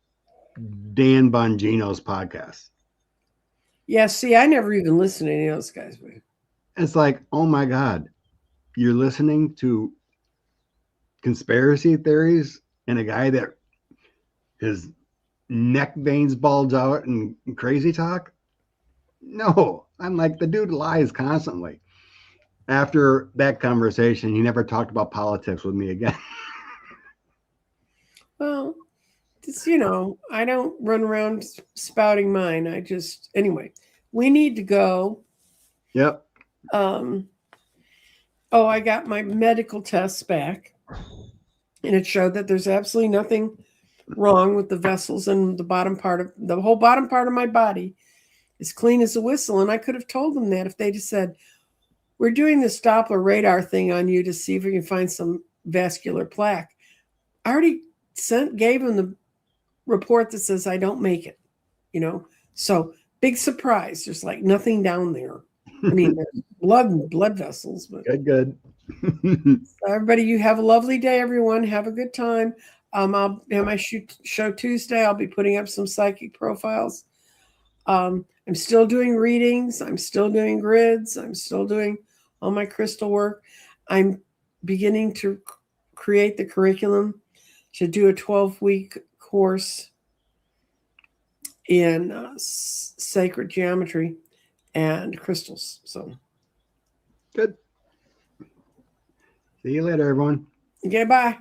Dan Bongino's podcast. Yeah, see, I never even listened to any of those guys. It's like, oh my God, you're listening to conspiracy theories and a guy that his neck veins bulge out and crazy talk? No, I'm like, the dude lies constantly. After that conversation, he never talked about politics with me again. Well, it's, I don't run around spouting mine. Anyway, we need to go. Yep. I got my medical tests back, and it showed that there's absolutely nothing wrong with the vessels, and the whole bottom part of my body is clean as a whistle. And I could have told them that if they just said, we're doing this Doppler radar thing on you to see if we can find some vascular plaque. I already gave them the report that says I don't make it, so big surprise. There's like nothing down there. I mean, there's blood vessels, but good. Everybody, you have a lovely day, everyone. Have a good time. I'll have my show Tuesday. I'll be putting up some psychic profiles. I'm still doing readings. I'm still doing grids. I'm still doing all my crystal work. I'm beginning to create the curriculum to do a 12-week course in sacred geometry and crystals. So good. See you later, everyone. Okay, bye.